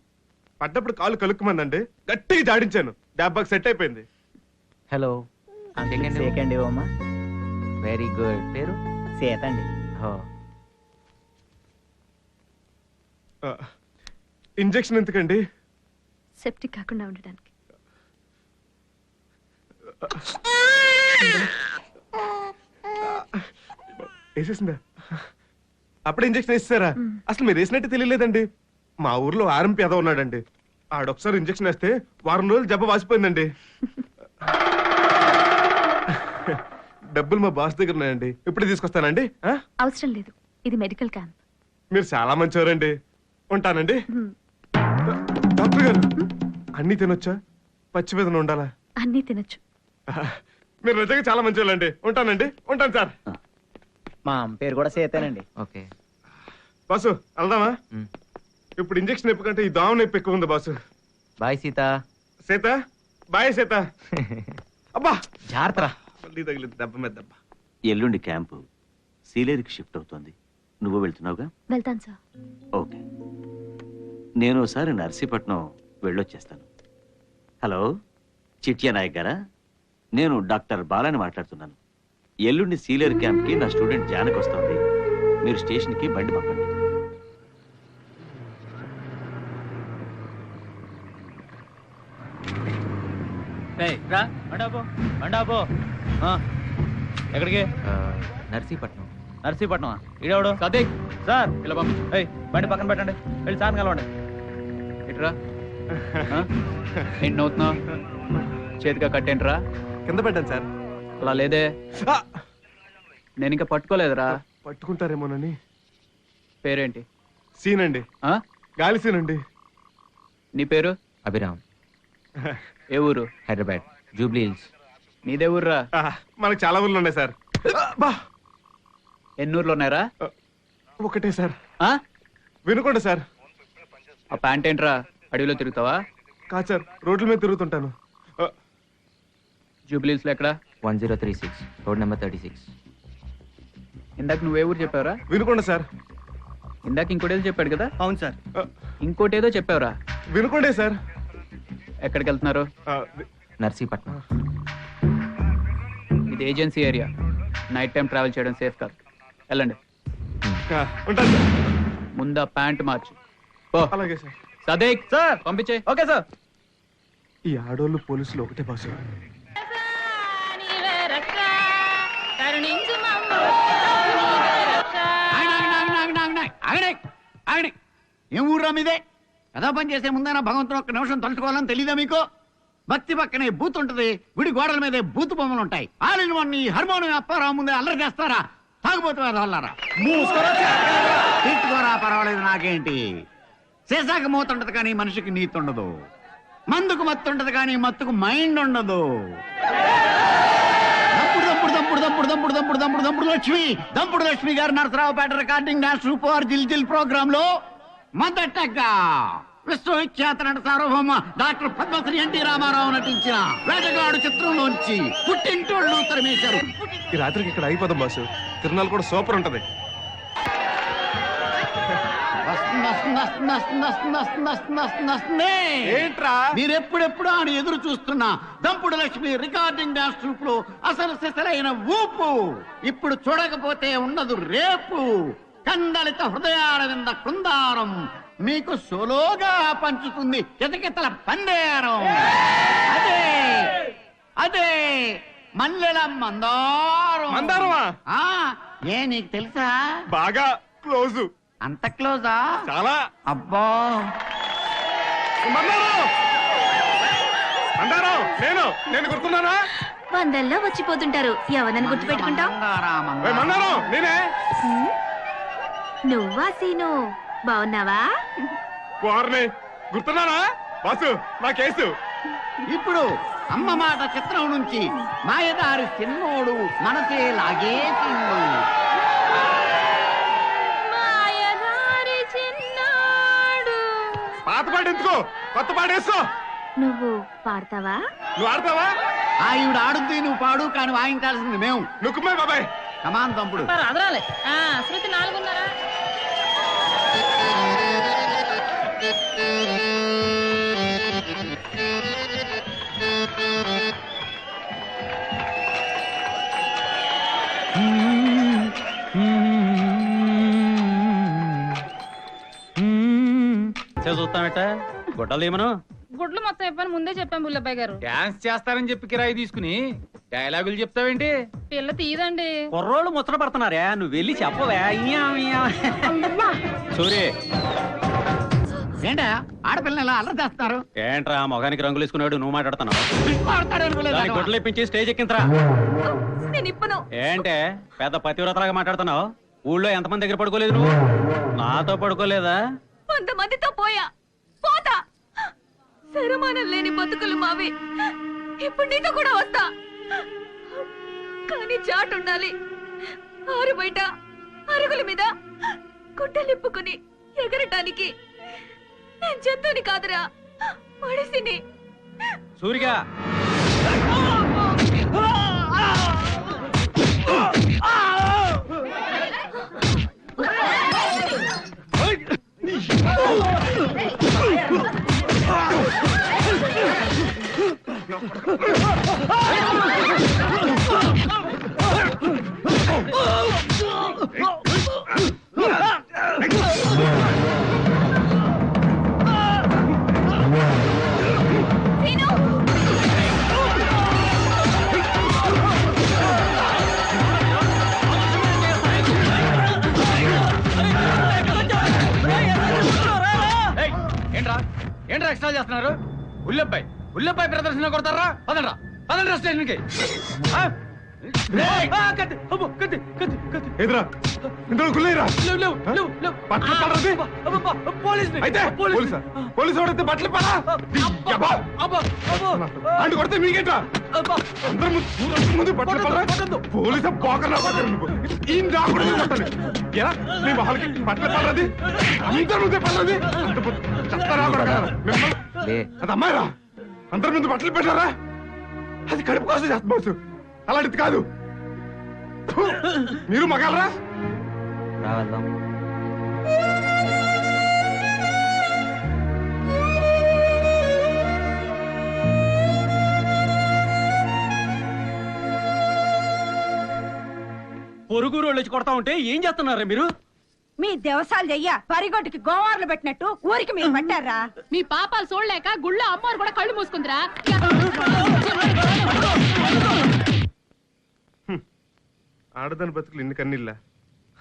పడ్డప్పుడు కాలు కలుక్కుమందండి, గట్టిగా జాడించాను, దెబ్బకి సెట్ అయిపోయింది. హలో. సెకండ్ అమ్మా. Very good. పేరు? సీత అండి. ఇంజెక్షన్ ఎందుకండి? సెప్టిక్ కాకుండా ఉండడానికి. వేసేసిందా? అప్పుడే ఇంజక్షన్ వేసేసారా? అసలు మీరు వేసినట్టు తెలియలేదండి. మా ఊర్లో ఆర్ఎంపీ ఏదో ఉన్నాడండి, ఆడొకసారి ఇంజక్షన్ వేస్తే వారం రోజులు జబ్బ వాసిపోయిందండి. డబ్బులు మా బాస్ దగ్గర ఉన్నాయండి, ఇప్పుడు తీసుకొస్తానండి. అవసరం లేదు, ఇది మెడికల్ క్యాంప్. మీరు చాలా మంచివారండి, ఉంటానండి. డాక్టర్ గారు అన్ని తినొచ్చా? పచ్చి వేదన ఉండాలా? అన్నీ తినొచ్చు. మీరు నిజంగా చాలా మంచివాళ్ళండి, ఉంటానండి. ఉంటాను సార్. మా అమ్మ పేరు కూడా సీతేనండి. ఓకే బాసు వెళ్దామా? ఇప్పుడు ఇంజక్షన్ నొప్పి కంటే ఈ దోమ నొప్పి ఎక్కువ ఉంది boss. Bye Sita. Sita bye Sita. అబ్బా జాగ్రత్త. మళ్ళీ తగిలింది దెబ్బ మీద దెబ్బ. ఎల్లుండి క్యాంపు సీలేరుకి షిఫ్ట్ అవుతోంది, నువ్వు వెళ్తున్నావుగా? వెళ్తాను సార్. ఓకే, నేను ఒకసారి నర్సీపట్నం వెళ్ళొచ్చేస్తాను. హలో, చిట్యా నాయక్ గారా? నేను డాక్టర్ బాలాని మాట్లాడుతున్నాను. ఎల్లుండి సీలేరు క్యాంప్కి నా స్టూడెంట్ జానకి వస్తుంది, మీరు స్టేషన్కి బండి పంపండి. ఎక్కడికి? నర్సీపట్నం. నర్సీపట్నం. ఈడెవడు? సతీక్ సార్ ఇలా పంపించు. బండి పక్కన పెట్టండి, వెళ్ళి సార్ కలవండి. ఇట్రా. ఏంటి నవ్వుతున్నావు? చేతిగా కట్టేంట్రా? కింద పెట్టాను సార్. అలా లేదే, నేను ఇంకా పట్టుకోలేదురా. పట్టుకుంటారేమోనని. పేరేంటి? సీన్ అండి. గాలి సీన్ అండి. నీ పేరు? అభిరామ్. ఏ ఊరు? Hyderabad, Jubilee hills. నీదే ఊర్రా? మనకు చాలా ఊర్లు ఉన్నాయి సార్. ఎన్ని ఊర్లు ఉన్నాయరా? ఒకటే సార్. వినుకోండి సార్. ఆ ప్యాంట్ ఏంట్రా, అడవిలో తిరుగుతావా? కాదు సార్, రోడ్ల మీద తిరుగుతుంటాను. జూబ్లీస్ లో ఎక్కడ? 1036 రోడ్ నెంబర్ 36. ఇందాక నువ్వే ఊరు చెప్పావురా? వినుకోండి సార్. ఇందాక ఇంకోటేదో చెప్పాడు కదా? అవును సార్. ఇంకోటేదో చెప్పావురా? వినుకోండి సార్. ఎక్కడికి వెళ్తున్నారు? నర్సీపట్నం. ఇది agency area, night time travel చేయడం సేఫ్ కాదు. వెళ్ళండి. ముందు ఆ ప్యాంట్ మార్చు. అలాగే సార్. సదేక్ సార్ పంపించే. Okay sir. ఈ ఆడోళ్ళు పోలీసులు ఒకటే బాసు. ఏం ఊర్రా మీదే? ఏదో పని చేసే ముందైనా భగవంతుడు ఒక్క నిమిషం తలుచుకోవాలని తెలీదా మీకు? భక్తి పక్కనే బూత్ ఉంటది, గుడి గోడల మీదే బూత్ బొమ్మలు ఉంటాయి. ఆలిన వాడిని హార్మోనియం అప్పారావు ముందే అల్లరి చేస్తారా? తాగుబోతు వాళ్ళరా తిట్టుకోరా, పర్వాలేదు నాకేంటి. చేసాక మూతుంటది కానీ మనిషికి నీతి ఉండదు. మందుకు మత్తు ఉంటది కానీ మత్తుకు మైండ్ ఉండదు. దంపుడు లక్ష్మి గారు నరసరావుపేట రికార్డింగ్ డాన్స్ సూపర్ జిల్ ప్రోగ్రామ్ లో మొదటగా విశ్వవిఖ్యాత నట సార్వభౌమ డాక్టర్ పద్మశ్రీ ఎన్టీ రామారావు నటించిన వేటగాడు చిత్రంలోంచి పుట్టింటోళ్ళు తరిమేశారు. ఈ రాత్రికి ఇక్కడ అయిపోదాం బాసు. తిరునాళ్ళు కూడా సూపర్ ఉంటది. ఏంట్రా మీరెప్పుడెప్పుడు అని ఎదురు చూస్తున్నా దంపుడు లక్ష్మి రికార్డింగ్ డాన్స్ ట్రూప్ లో అసలు సిసలైన ఊపు ఇప్పుడు చూడకపోతే ఉండదు రేపు. కందలిత హృదయాల వింద కుందారం మీకు సోలోగా పంచుతుంది కితకితల పందేరం. అదే అదే మల్లెల మందారం. మందారమా? ఏ నీకు తెలుసా? బాగా క్లోజు. అంత క్లోజా? చాలా. అబ్బా నేను గుర్తున్నానా? వందల్లో వచ్చిపోతుంటారు, ఎవరిని గుర్తు పెట్టుకుంటావు? నేనే. నువ్వా సీను? బాగున్నావా? గుర్తున్నానా బాసు? నా కేసు. ఇప్పుడు అమ్మ మాట చిత్రం నుంచి మాయదారి సిన్నోడు మనసే లాగేసిండు. పాత పాట ఎందుకో, కొత్త పాట వేసుకో. నువ్వు పాడతావా? నువ్వు ఆడతావా? ఈవిడ ఆడుద్ది, నువ్వు పాడు, కానీ వాయించాల్సింది మేము. నువ్వుమే బాబాయ్. కమాన్ తమ్ముడు. అదరాలే శృతి 4:30. చూస్తామట గుడ్డలు ఏమను? గుడ్లు మొత్తం చెప్పని ముందే చెప్పాం బుల్లబ్బాయి గారు. డాన్స్ చేస్తారని చెప్పి కిరాయి తీసుకుని డైలాగులు చెప్తావేంటి? పిల్ల తీయదండి. కుర్రోళ్ళు ముచ్చట పడుతున్నారా, నువ్వు వెళ్ళి చెప్పవే. సూరి ఏంటా ఆడపిల్లని ఎలా అల్లరి చేస్తున్నారు? ఏంట్రా మొగానికి రంగులు వేసుకున్నాడు, నువ్వు మాట్లాడుతున్నావు? గుడ్డలు ఇప్పించి స్టేజ్ ఎక్కించరా. ఏంటే పెద్ద పతివ్రతలాగా మాట్లాడుతున్నావు? ఊళ్ళో ఎంతమంది దగ్గర పడుకోలేదు నువ్వు? నాతో పడుకోలేదా? 100 మందితో పోతా. శరమానం లేని బతుకులు మావి. ఇప్పుడు నీతో కూడా వస్తా, కానీ చాటు ఉండాలి. ఆరు బయట అరుగుల మీద గుడ్డలిప్పుకుని ఎగరటానికి నేను జంతువుని కాదురా, మడిసిని. సూరిగా ఏంట్రా ఎక్స్ట్రా చేస్తున్నారు? ఉల్లబ్బాయి ప్రదర్శన కొడతారా? పదండ్రా స్టేషన్కి. ఎదురా ఇందులో గుల్లేరా బట్టలు పడరది అయితే పోలీసా పోలీసు వాడితే బట్టలు పడా అంటు కొడితే మీకేంట్రా అందరు ముందు బట్టలు పడరా పోలీసు బాగా ఈ రాకూడదు కొట్టాలి ఎలా మీ వాళ్ళకి బట్టలు పడరది అందరి ముందే పడరది చెప్తారా అది అమ్మాయిరా అందరి ముందు బట్టలు పెట్టారా అది కడుపు కోసం చేస్తా అలాంటిది కాదు మీరు మగాలరా రావాలా పొరుగు రోళ్ళు వచ్చి కొడతా ఉంటే ఏం చేస్తున్నారా మీరు? మీ దేవసాలు చెయ్య పరిగొట్టుకి గోవార్లు పెట్టినట్టు ఊరికి మీరు పట్టారా? మీ పాపాలు చూడలేక గుళ్ళో అమ్మవారు కూడా కళ్ళు మూసుకుందిరా. ఆడదాని బతుకులు ఇన్ని కన్నీళ్ళ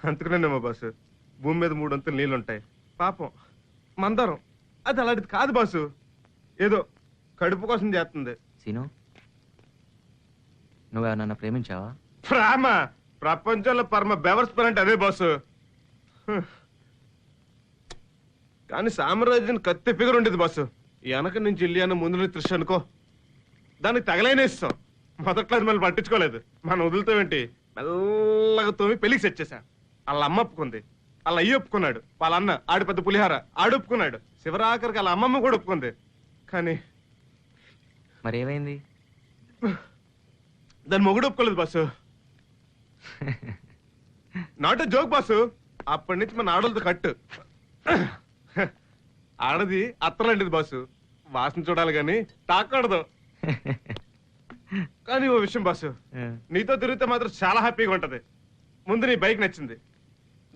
అందుకునేమో బాసు భూమి మీద 3 అంతులు నీళ్ళుంటాయి పాపం మందరం అది అలాంటిది కాదు బాసు ఏదో కడుపు కోసం చేస్తుంది. సీను నువ్వెవరన్నా ప్రేమించావా? ప్రేమ ప్రపంచంలో పరమ బెవర్స్పరంటే అదే బాసు. కానీ సామ్రాజ్యం కత్తి ఫిగర్ ఉండేది బాసు. వెనక నుంచి ఇల్లియాన ముందు నుంచి త్రిష్ అనుకో దానికి తగలైనేస్తాం. మొదట్లో అది మళ్ళీ పట్టించుకోలేదు. మనం వదులుతామేంటి మెల్లగా తోమి పెళ్లికి సెట్ చేశా. వాళ్ళ అమ్మ ఒప్పుకుంది, వాళ్ళ అయ్యి ఒప్పుకున్నాడు, వాళ్ళ అన్న ఆడి పెద్ద పులిహార ఆడు ఒప్పుకున్నాడు, శివరాఖరికి వాళ్ళ అమ్మమ్మ కూడా ఒప్పుకుంది. కానీ మరి ఏమైంది? దాని మొగుడు ఒప్పుకోలేదు బాసు. Not joke boss. అప్పటి నుంచి మన ఆడలతో కట్టు. ఆడది అత్తలాంటిది బాసు. వాసన చూడాలి కానీ తాకూడదు. కానీ ఓ విషయం బాసు, నీతో తిరిగితే మాత్రం చాలా హ్యాపీగా ఉంటది. ముందు నీ బైక్ నచ్చింది,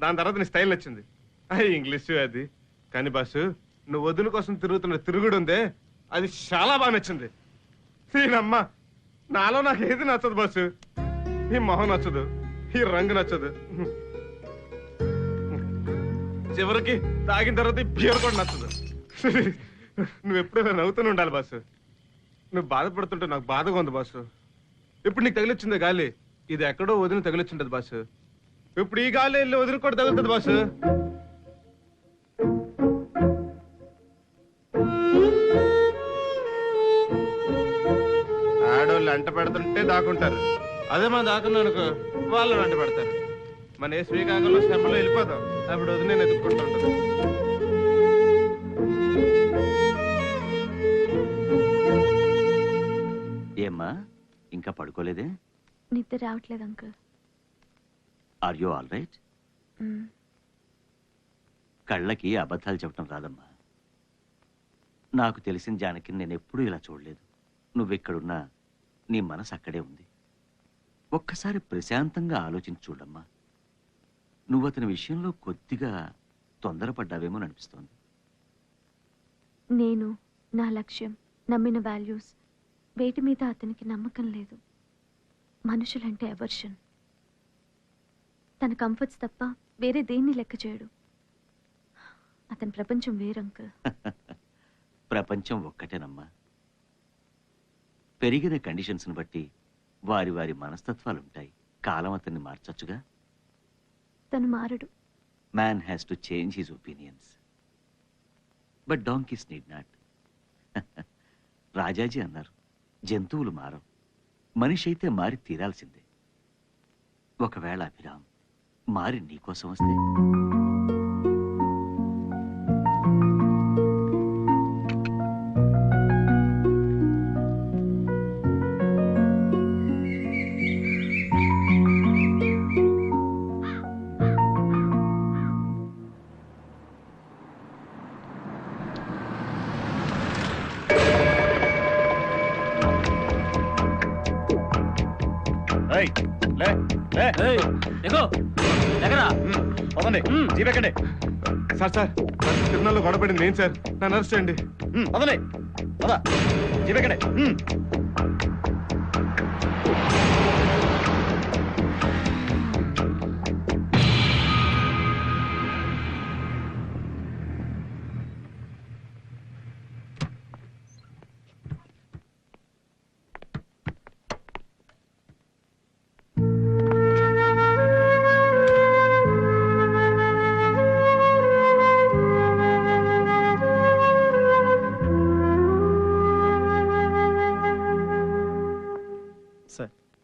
దాని తర్వాత నీ స్టైల్ నచ్చింది, ఇంగ్లీష్ అది. కానీ బాసు నువ్వు వదిన కోసం తిరుగుతున్న తిరుగుడు ఉందే అది చాలా బాగా నచ్చింది. నేనమ్మ నాలో నాకు ఏది నచ్చదు బాసు. ఈ మొహం నచ్చదు, ఈ రంగు నచ్చదు, చివరికి తాగిన తర్వాత ఈ బియర్ కూడా నచ్చదు. నువ్వు ఎప్పుడైనా నవ్వుతూనే ఉండాలి బాసు. నువ్వు బాధపడుతుంటే నాకు బాధగా ఉంది బాసు. ఇప్పుడు నీకు తగిలిచ్చిందే గాలి, ఇది ఎక్కడో వదిన తగిలిచ్చుంటది బాసు. ఇప్పుడు ఈ గాలి వెళ్ళి వదిన కూడా తగులుతుంది బాసు. ఆడోళ్ళు అంట పెడుతుంటే దాక్కుంటారు, అదే మనం దాకున్నాం అనుకో వాళ్ళు అంట పెడతారు. మన ఏ శ్రీకాకుళంలో శ్రమలో వెళ్ళిపోతాం, అప్పుడు వదిన నేను ఎదుర్కొంటూ ఉంటుంది. ఏమ్మా ఇంకా పడుకోలేదే? నిద్ర రావట్లేదు uncle. Are you all right? కళ్ళకి అబద్ధాలు చెప్పడం రాదమ్మా. నాకు తెలిసిన జానకి నేను ఎప్పుడూ ఇలా చూడలేదు. నువ్వెక్కడున్నా నీ మనసు అక్కడే ఉంది. ఒక్కసారి ప్రశాంతంగా ఆలోచించి చూడమ్మా. నువ్వు అతని విషయంలో కొద్దిగా తొందరపడ్డావేమో అనిపిస్తోంది. నేను నా లక్ష్యం, నమ్మిన వాల్యూస్, వేటి మీద అతనికి నమ్మకం లేదు. మనుషులంటే అవర్షన్. తన కంఫర్ట్స్ తప్ప వేరే దేన్ని లెక్క చేయడు. అతని ప్రపంచం వేరంకుల్. ప్రపంచం ఒక్కటేనమ్మా. పెరిగిన కండిషన్స్ని బట్టి వారి వారి మనస్తత్వాలుంటాయి. కాలం అతన్ని మార్చచ్చుగా. తను మారడు. Man has to change his opinions but donkeys need not. Rajaji అన్నారు, జంతువులు మారవు, మనిషి అయితే మారి తీరాల్సిందే. ఒకవేళ అభిరామ్ మారి నీకోసం వస్తే? సార్ సార్ తిరునాళ్ళు గొడవపడింది నేను సార్, నన్ను అరెస్ట్ చేయండి.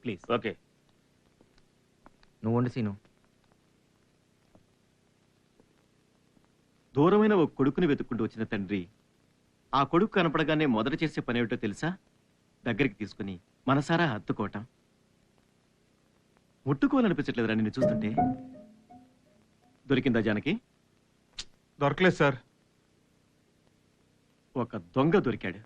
ప్లీజ్. ఓకే నువ్వు వండు సీను. దూరమైన ఒక కొడుకుని వెతుక్కుంటూ వచ్చిన తండ్రి ఆ కొడుకు కనపడగానే మొదట చేసే పని ఏమిటో తెలుసా? దగ్గరికి తీసుకుని మనసారా హత్తుకోవటం. ముట్టుకోవాలనిపించట్లేదురా నిన్ను చూస్తుంటే. దొరికిందా జానకి? దొరకలేదు సార్. ఒక దొంగ దొరికాడు.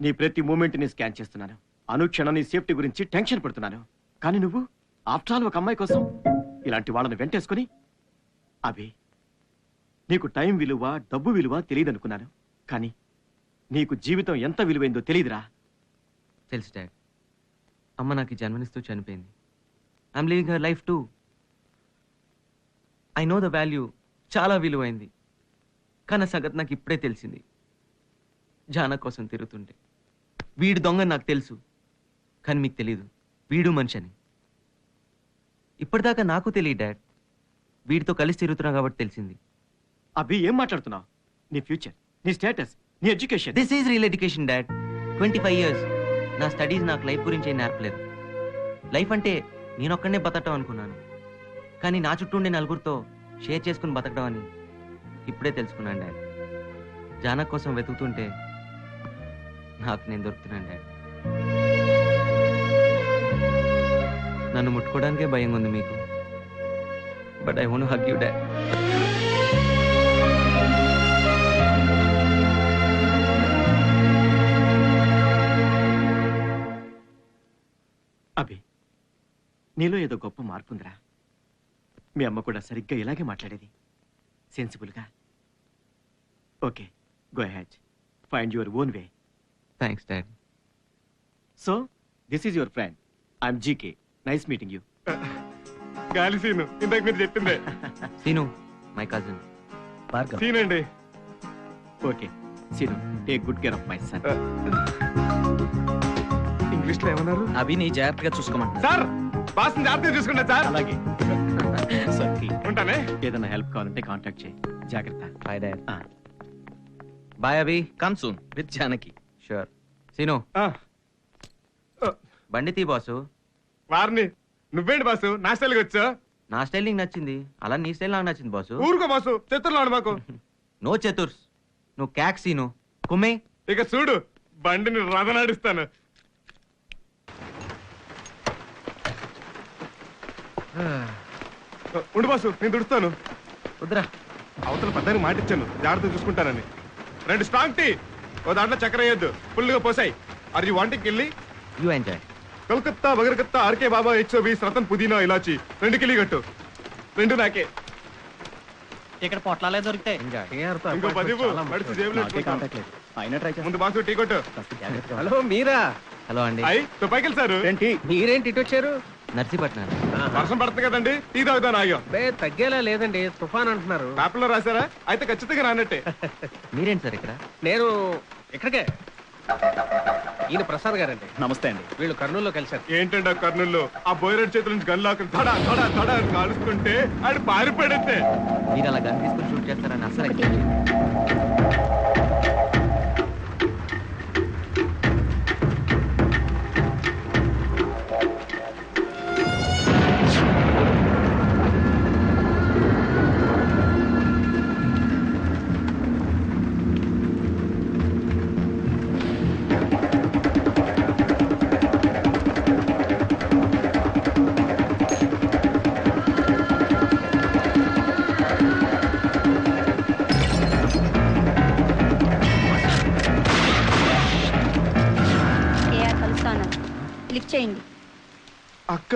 నీ ప్రతి మూమెంట్ని స్కాన్ చేస్తున్నాను. అనుక్షణం నీ సేఫ్టీ గురించి టెన్షన్ పడుతున్నాను. కానీ నువ్వు ఆఫ్టర్ ఆల్ ఒక అమ్మాయి కోసం ఇలాంటి వాళ్ళని వెంటేసుకుని, అవి నీకు టైం విలువ, డబ్బు విలువ తెలియదు అనుకున్నాను. కానీ నీకు జీవితం ఎంత విలువైందో తెలియదురా. తెలుసు డాడ్, అమ్మ నాకు ఈ జన్మనిస్తూ చనిపోయింది. I'm living her life two. I know the value, చాలా విలువైంది. కానీ ఆ సంగతి నాకు ఇప్పుడే తెలిసింది. జానా కోసం తిరుగుతుంటే వీడు దొంగ నాకు తెలుసు, కానీ మీకు తెలీదు వీడు మనిషి అని. ఇప్పటిదాకా నాకు తెలియదు డాడ్, వీడితో కలిసి తిరుగుతున్నా కాబట్టి తెలిసింది. అభి ఏం మాట్లాడుతున్నావు? నీ ఫ్యూచర్, నీ స్టేటస్, నీ education. This is real education dad. 25 years నా స్టడీస్ నాకు లైఫ్ గురించి ఏం నేర్పలేదు. లైఫ్ అంటే నేనొక్కడనే బతకటం అనుకున్నాను, కానీ నా చుట్టూ ఉండే నలుగురితో షేర్ చేసుకుని బతకడం అని ఇప్పుడే తెలుసుకున్నాను డాడ్. జానా కోసం వెతుకుతుంటే నాకు నేను దొరుకుతున్నాను డాడ్. నన్ను ముట్టుకోవడానికే భయంగా ఉంది మీకు, but I want to hug you dad. Abhi, నీలో ఏదో గొప్ప మార్పు ఉందిరా. మీ అమ్మ కూడా సరిగ్గా ఇలాగే మాట్లాడేది, సెన్సిబుల్గా. Okay, go ahead, find your own way. Thanks dad. So this is your friend, I'm GK. Nice meeting you. Gali Seenu, ఇందాక మీరు చెప్పిందే. Seenu my cousin. సీన్ అండి. Okay Seenu, take good care of my son. English లో ఏమన్నారు? అవి నీ జాగ్రత్తగా చూసుకోమంటా సార్. బాస్ జాగ్రత్తగా చూసుకుంటా సార్. అలాగే. ఉంటానే. ఏదైనా హెల్ప్ కావాలంటే కాంటాక్ట్ చేయి. జాగ్రత్త. Bye dad. Bye Abhi. Come soon with Janaki. Sure. Seenu బండి తీ బాసు. వారిని నువ్వేంటి బాసు నా స్టైల్కి వచ్చా? నా స్టైల్ నీకు నచ్చింది, అలా నీ స్టైల్ నాకు నచ్చింది బాసు. ఊరుకో బాసు, చెత్తలు మాకు. నో చతుర్స్, నువ్వు క్యాక్ సీను కుమ్మే. ఇక చూడు, బండిని రథనాడిస్తాను. ఉండు బాసు, నేను దుడుస్తాను. వద్దురా, అవతల పెద్దానికి మాట ఇచ్చాను, జాగ్రత్త చూసుకుంటానని. 2 స్ట్రాంగ్ టీ, ఓ దాంట్లో చక్కెర వేయద్దు, ఫుల్గా పోసాయి. ఆర్ యూ వాంటింగ్ కిల్లి? You enjoy. కలకత్తా బగరకత్తా ఆర్కే బాబా 120 రతన్ పుదీనా ఇలాచి 2 కిలి కట్టు. 2 నాకే. ఇక్కడ పొట్లాలే దొరికితే ఇంకో 10 మడిచి జేబులో పెట్టుకుంటా. ముందు బాసు టీ కొట్టు. హలో మీరా? హలో అండి. తో పైకి వెళ్తారు. ఏంటి మీరేంటి ఇటు వచ్చారు? నర్సీపట్నం. వర్షం పడుతుంది కదండి, టీ తాగుతాను ఆగాం. తగ్గేలా లేదండి, తుఫాన్ అంటున్నారు. పేపర్లో రాశారా? అయితే ఖచ్చితంగా రానట్టే. మీరేంటి సార్ ఇక్కడ? నేను ఇక్కడికే. ఈయన ప్రసాద్ గారండి. నమస్తే అండి. వీళ్ళు కర్నూలులో కలిశారు. ఏంటండి కర్నూలులో ఆ బోయరెడ్ చేతుల నుంచి గన్ లాక్కుని తడా తడా తడా అని కాలుస్తుంటే ఆడు పారిపడితే మీరు అలా గన్ తీసుకుని షూట్ చేస్తారని అసలు ఎక్స్పెక్ట్ చేయలేదు. లిఫ్ట్ చేయండి. అక్క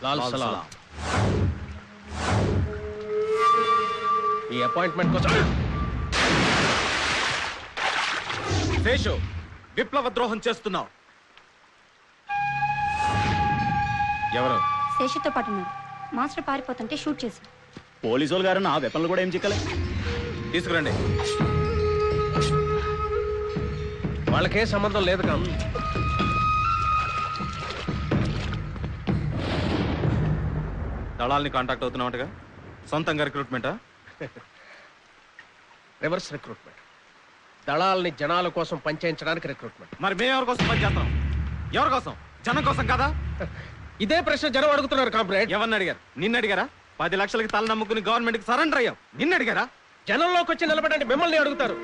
లాల్ సలాం. ఈ అపాయింట్మెంట్ కోసం శేషు విప్లవ ద్రోహం చేస్తున్నావు. ఎవరు? శేషుతో పాటు ఉన్నాడు. మాస్టర్ పారిపోతుంటే షూట్ చేసి. పోలీసు గారు నా వెపన్లు కూడా ఏం చిక్కలే. తీసుకురండి. వాళ్ళకే సంబంధం లేదు కాదు. దళాల్ని కాంటాక్ట్ అవుతున్నావుగా. సొంతంగా రిక్రూట్మెంటా? Reverse recruitment. దళాల్ని జనాల కోసం పనిచేయించడానికి రిక్రూట్మెంట్. మరి మేము ఎవరి కోసం పనిచేస్తాం? ఎవరి కోసం? జనం కోసం కదా. ఇదే ప్రశ్న జనం అడుగుతున్నారు కామ్రేడ్. ఎవరిని అడిగారు? నిన్ను అడిగారా? 10 లక్షలకి తల నమ్ముకుని గవర్నమెంట్ కి సరెండర్ అయ్యాం. నిన్ను అడిగారా? జనంలోకి వచ్చి నిలబడండి మిమ్మల్ని అడుగుతారు.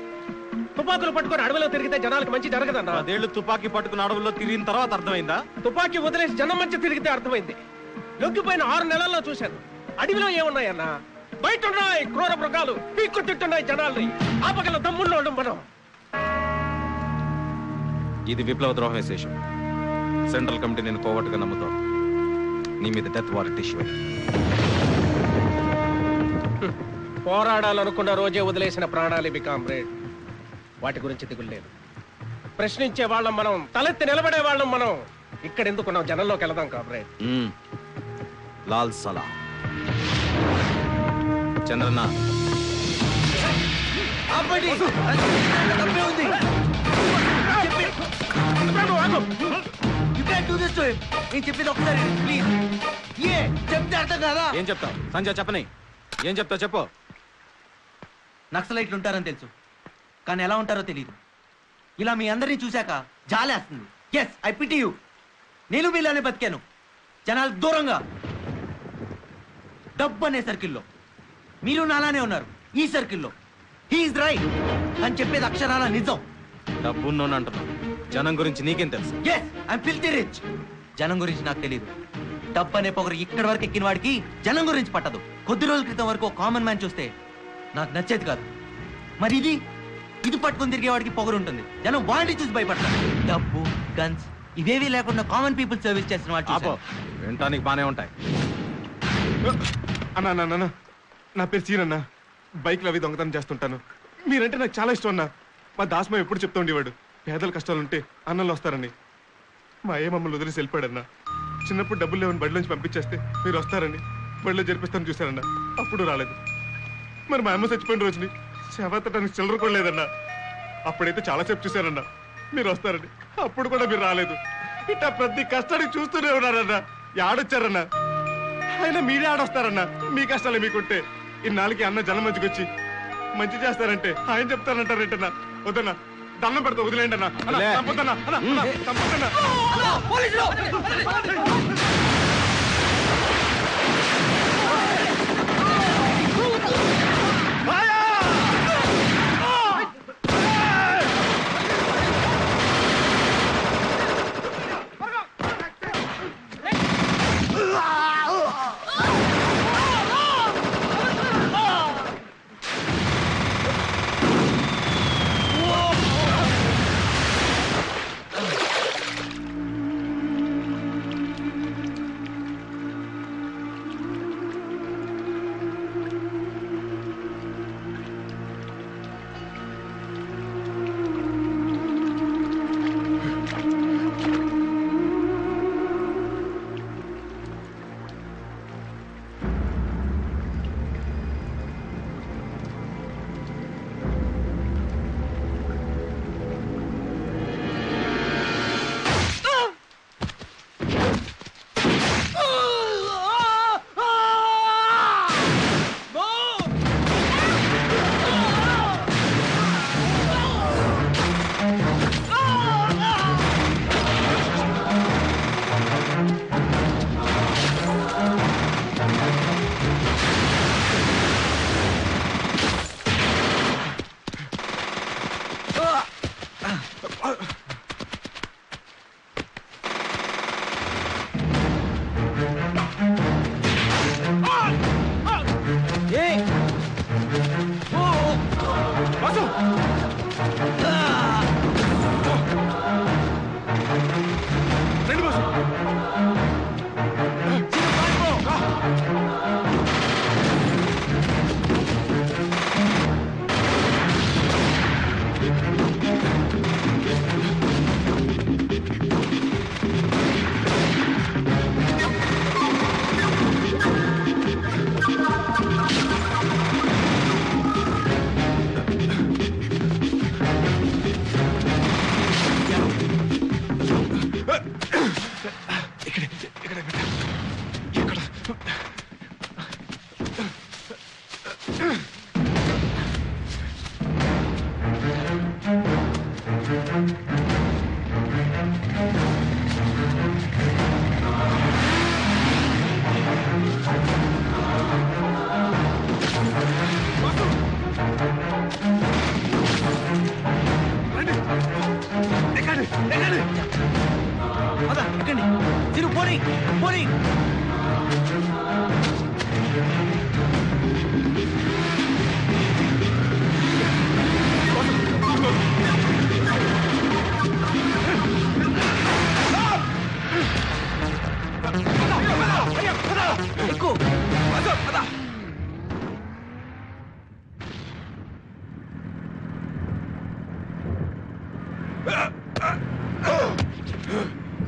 తుపాకులు పట్టుకొని అడవిలో తిరిగితే జనాలకు మంచి జరగదన్నా. 10 ఏళ్ళు తుపాకీ పట్టుకుని అడవుల్లో తిరిగిన తర్వాత అర్థమైందా? తుపాకీ వదిలేసి జనం మంచి తిరిగితే అర్థమైంది. లొంగిపోయిన 6 నెలల్లో చూశాను. అడవిలో ఏమున్నాయన్నా? బయట ఉన్నాయి క్రూర మృగాలు, పీక్కు తింటున్నాయి జనాల్ని. ఆపగల దమ్ముల్లో మనం. ఇది విప్లవ ద్రోహం శేషం. సెంట్రల్ కమిటీ నేను కోవట్టుగా నమ్ముతాను. నీ మీద డెత్ వారెంట్ ఇష్యూ. పోరాడాలనుకున్న రోజే వదిలేసిన ప్రాణాలు ఇవి కామ్రేడ్. వాటి గురించి దిగులేదు. ప్రశ్నించే వాళ్ళం మనం, తలెత్తి నిలబడే వాళ్ళం మనం. ఇక్కడ ఎందుకున్నాం? జనంలోకి వెళదాం కామ్రేడ్. లాల్ సలా. చంద్రన్న చెప్పింది ఒకసారి ప్లీజ్. చెప్తే అర్థం కదా. ఏం చెప్తావు సంజయ్? చెప్పని. ఏం చెప్తావు చెప్పు. నక్సలైట్లు ఉంటారని తెలుసు, కానీ ఎలా ఉంటారో తెలియదు. ఇలా మీ అందరినీ చూశాక జాలేస్తుంది. Yes, I pity you. నేను మీలానే బతికాను, జనాలు దూరంగా. డబ్బు అనే సర్కిల్లో మీరు నాలానే ఉన్నారు. ఈ సర్కిల్లో హీఈస్ రైట్ అని చెప్పేది అక్షరాల నిజం. డబ్బున్నోని అంటున్నావు. జనం గురించి నీకేం తెలుసు? Yes, I'm filthy rich. జనం గురించి నాకు తెలియదు. డబ్బు అనే పొగరు ఇక్కడి వరకు ఎక్కిన వాడికి జనం గురించి పట్టదు. కొద్ది రోజుల క్రితం వరకు కామన్ మ్యాన్ చూస్తే నాకు నచ్చేది కాదు. మరి ఇది పట్టుకుని తిరిగేవాడికి పొగరు ఉంటుంది. జనం వాడిని చూసి భయపడతారు. డబ్బు, గన్స్ ఇవేవి లేకుండా కామన్ పీపుల్ సర్వీస్ చేసిన వాడు వినటానికి బానే ఉంటాయి. అన్నా, నా పేరు సీనన్నా. బైక్లు అవి దొంగతనం చేస్తుంటాను. మీరంటే నాకు చాలా ఇష్టం అన్నా. మా దాస్మ ఎప్పుడు చెప్తూ ఉండేవాడు, పేదల కష్టాలుంటే అన్నంలో వస్తారని. మా అయ్య మమ్మల్ని వదిలేసి వెళ్ళిపోయాడన్నా. చిన్నప్పుడు డబ్బులు లేవని బడిలోంచి పంపించేస్తే మీరు వస్తారని బడిలో జరిపిస్తాను చూశారన్నా. అప్పుడు రాలేదు. మరి మా అమ్మ చచ్చిపోయిన రోజుని శవతటానికి చిల్లర కూడా లేదన్నా. అప్పుడైతే చాలాసేపు చూశారన్నా మీరు వస్తారని. అప్పుడు కూడా మీరు రాలేదు. ఇట్లా ప్రతి కష్టానికి చూస్తూనే ఉన్నారన్నా. ఆడొచ్చారన్నా. అయినా మీరే ఆడొస్తారన్నా. మీ కష్టాలే మీకుంటే ఇన్నాళ్ళకి అన్న జనం మంచికొచ్చి మంచి చేస్తారంటే ఆయన చెప్తానంటారేంటన్నా. వద్దన్నా, దండం పెడతా, వదిలేండి అన్నా. చంపొద్దన్నా. చంపొద్దన్నా.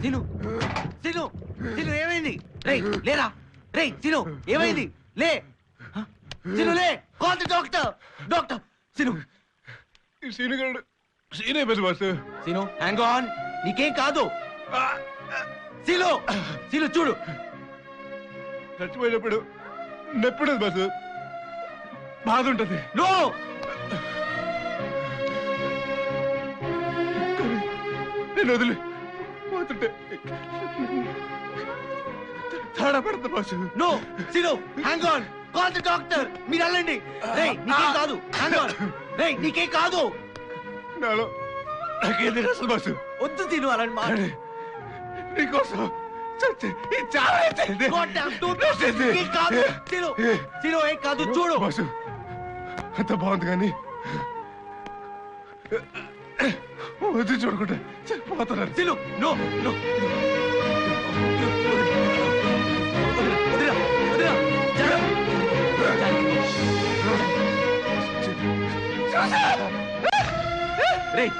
సీను సీను సీను ఏమైంది? రేయ్ లేరా, రేయ్ సీను ఏమైంది? లే సీను, లే, call the doctor. Doctor Seenu, Seenu గారు సీనే బస్ బాసు. సీను హ్యాంగ్ ఆన్, నీకేం కాదు. సీను సీను చూడు, చచ్చిపోయినప్పుడు నొప్పిడదు బాసు, బాధ ఉంటది. నో నేను వదిలి పోతుంటే తాడా పడతా boss. No Seenu hang on, call the doctor. మీరు వెళ్ళండి. రేయ్ నీకేం కాదు, హ్యాంగ్ ఆన్. రేయ్ నీకేం కాదు. నాలో నాకేంది అసలు బాసు? వద్దు సీను అలాంటి మాట. నీకోసం చాలా నీకేం కాదు సీను, సీను ఏం కాదు చూడు. బాసు అంత బాగుంది కానీ వద్దు చూడకుండా పోతున్నారు. సీను నో నో, వదిరా వదిరా, రేయ్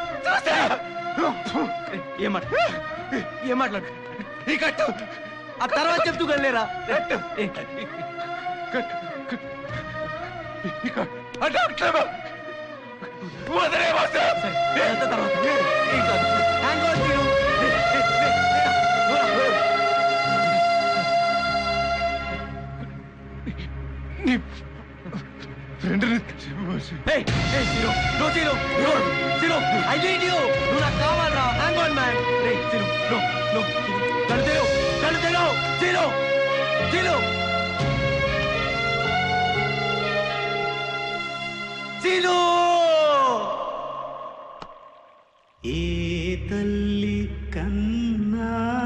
ఏం మాట్లాడు, ఈ కట్టు ఆ తర్వాత చెప్తూ వెళ్ళలేరా? I need you. నువ్వు నాకు కావాలరా. Hang on man. Hey, Sinu, no, no. కళ్ళు తెరువు, కళ్ళు తెరువు. Sinu, Sinu, Sinu. ఏ తల్లి కన్నాదిరో,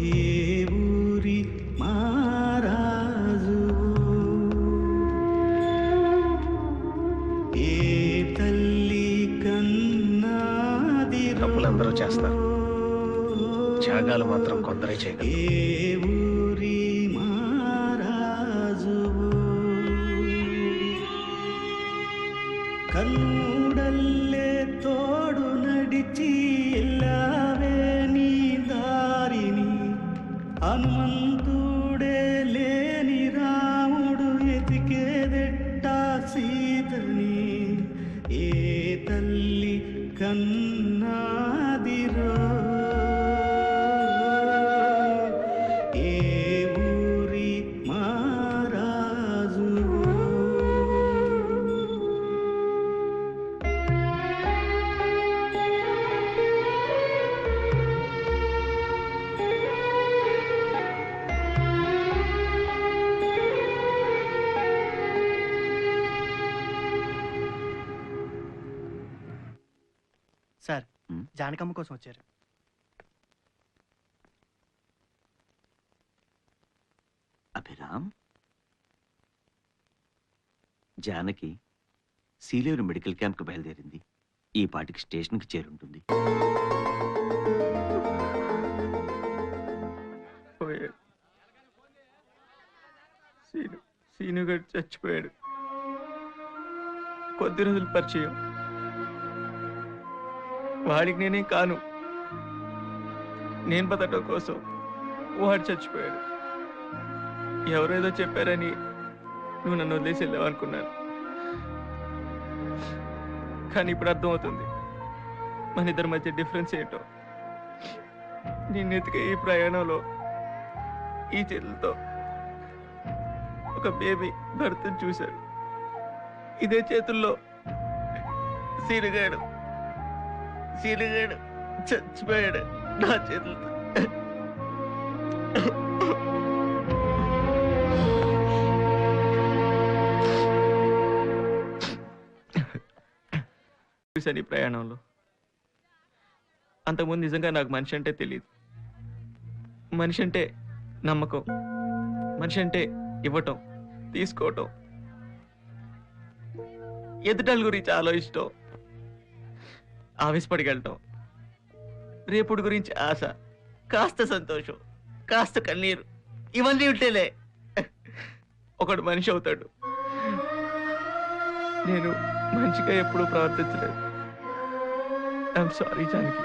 ఏ ఊరి మారాజు, ఏ తల్లి కన్నాదిరో. తప్పులందరూ చేస్తారు, త్యాగాలు మాత్రం కొందరే చేయగలరు. ఏ ఊరి మారాజు, కన్నుడల్లే తోడు నడిచి ఎల్లావే నీ దారిని, హనుమంతుడే లేని రాముడు ఎతికేదెట్ట సీతని. ఏ తల్లి కన్నాదిరో, ఏ ఊరి మారాజు. సార్, జానకమ్మ కోసం వచ్చారు. అభిరామ్, జానకి సీలేరు మెడికల్ క్యాంప్కి బయలుదేరింది. ఈ పాటికి స్టేషన్కి చేరుంటుంది. సీను గారు చచ్చిపోయాడు. కొద్ది రోజుల పరిచయం, వాడికి నేనే కాను. నేను బతకడం కోసం వాడు చచ్చిపోయాడు. ఎవరేదో చెప్పారని నువ్వు నన్ను వదిలేసి వెళ్ళావనుకున్నాను, కానీ ఇప్పుడు అర్థమవుతుంది మన ఇద్దరి మధ్య డిఫరెన్స్ ఏంటో. నిన్ను ఎతికే ఈ ప్రయాణంలో ఈ చేతులతో ఒక బేబీ భర్తను చూశాడు. ఇదే చేతుల్లో సీనుగాడు చచ్చిపోయాడు నా చేతులతో. చూశాను ఈ ప్రయాణంలో. అంతకుముందు నిజంగా నాకు మనిషి అంటే తెలియదు. మనిషి అంటే నమ్మకం, మనిషి అంటే ఇవ్వటం, తీసుకోవటం, ఎదుటాల గురించి ఆలోచించటం, ఆవేశపడికెళ్ళటం, రేపుడు గురించి ఆశ, కాస్త సంతోషం, కాస్త కన్నీరు, ఇవన్నీ ఉంటేలే ఒకడు మనిషి అవుతాడు. నేను మంచిగా ఎప్పుడూ ప్రవర్తించలేదు. I'm sorry Janaki,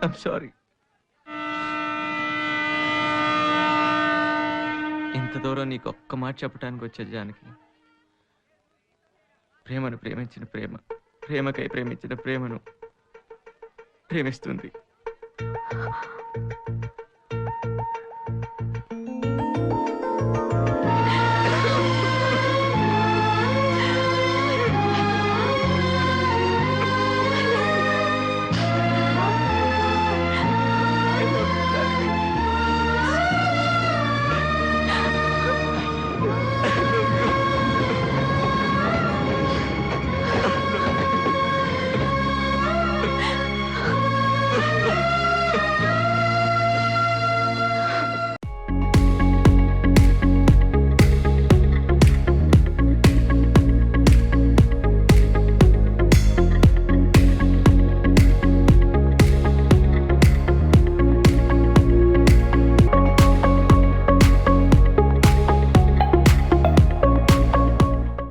I'm sorry. ఇంత దూరం నీకు ఒక్క మాట చెప్పడానికి వచ్చే జానకి, ప్రేమను ప్రేమించిన ప్రేమ, ప్రేమకై ప్రేమించిన ప్రేమను ప్రేమిస్తుంది.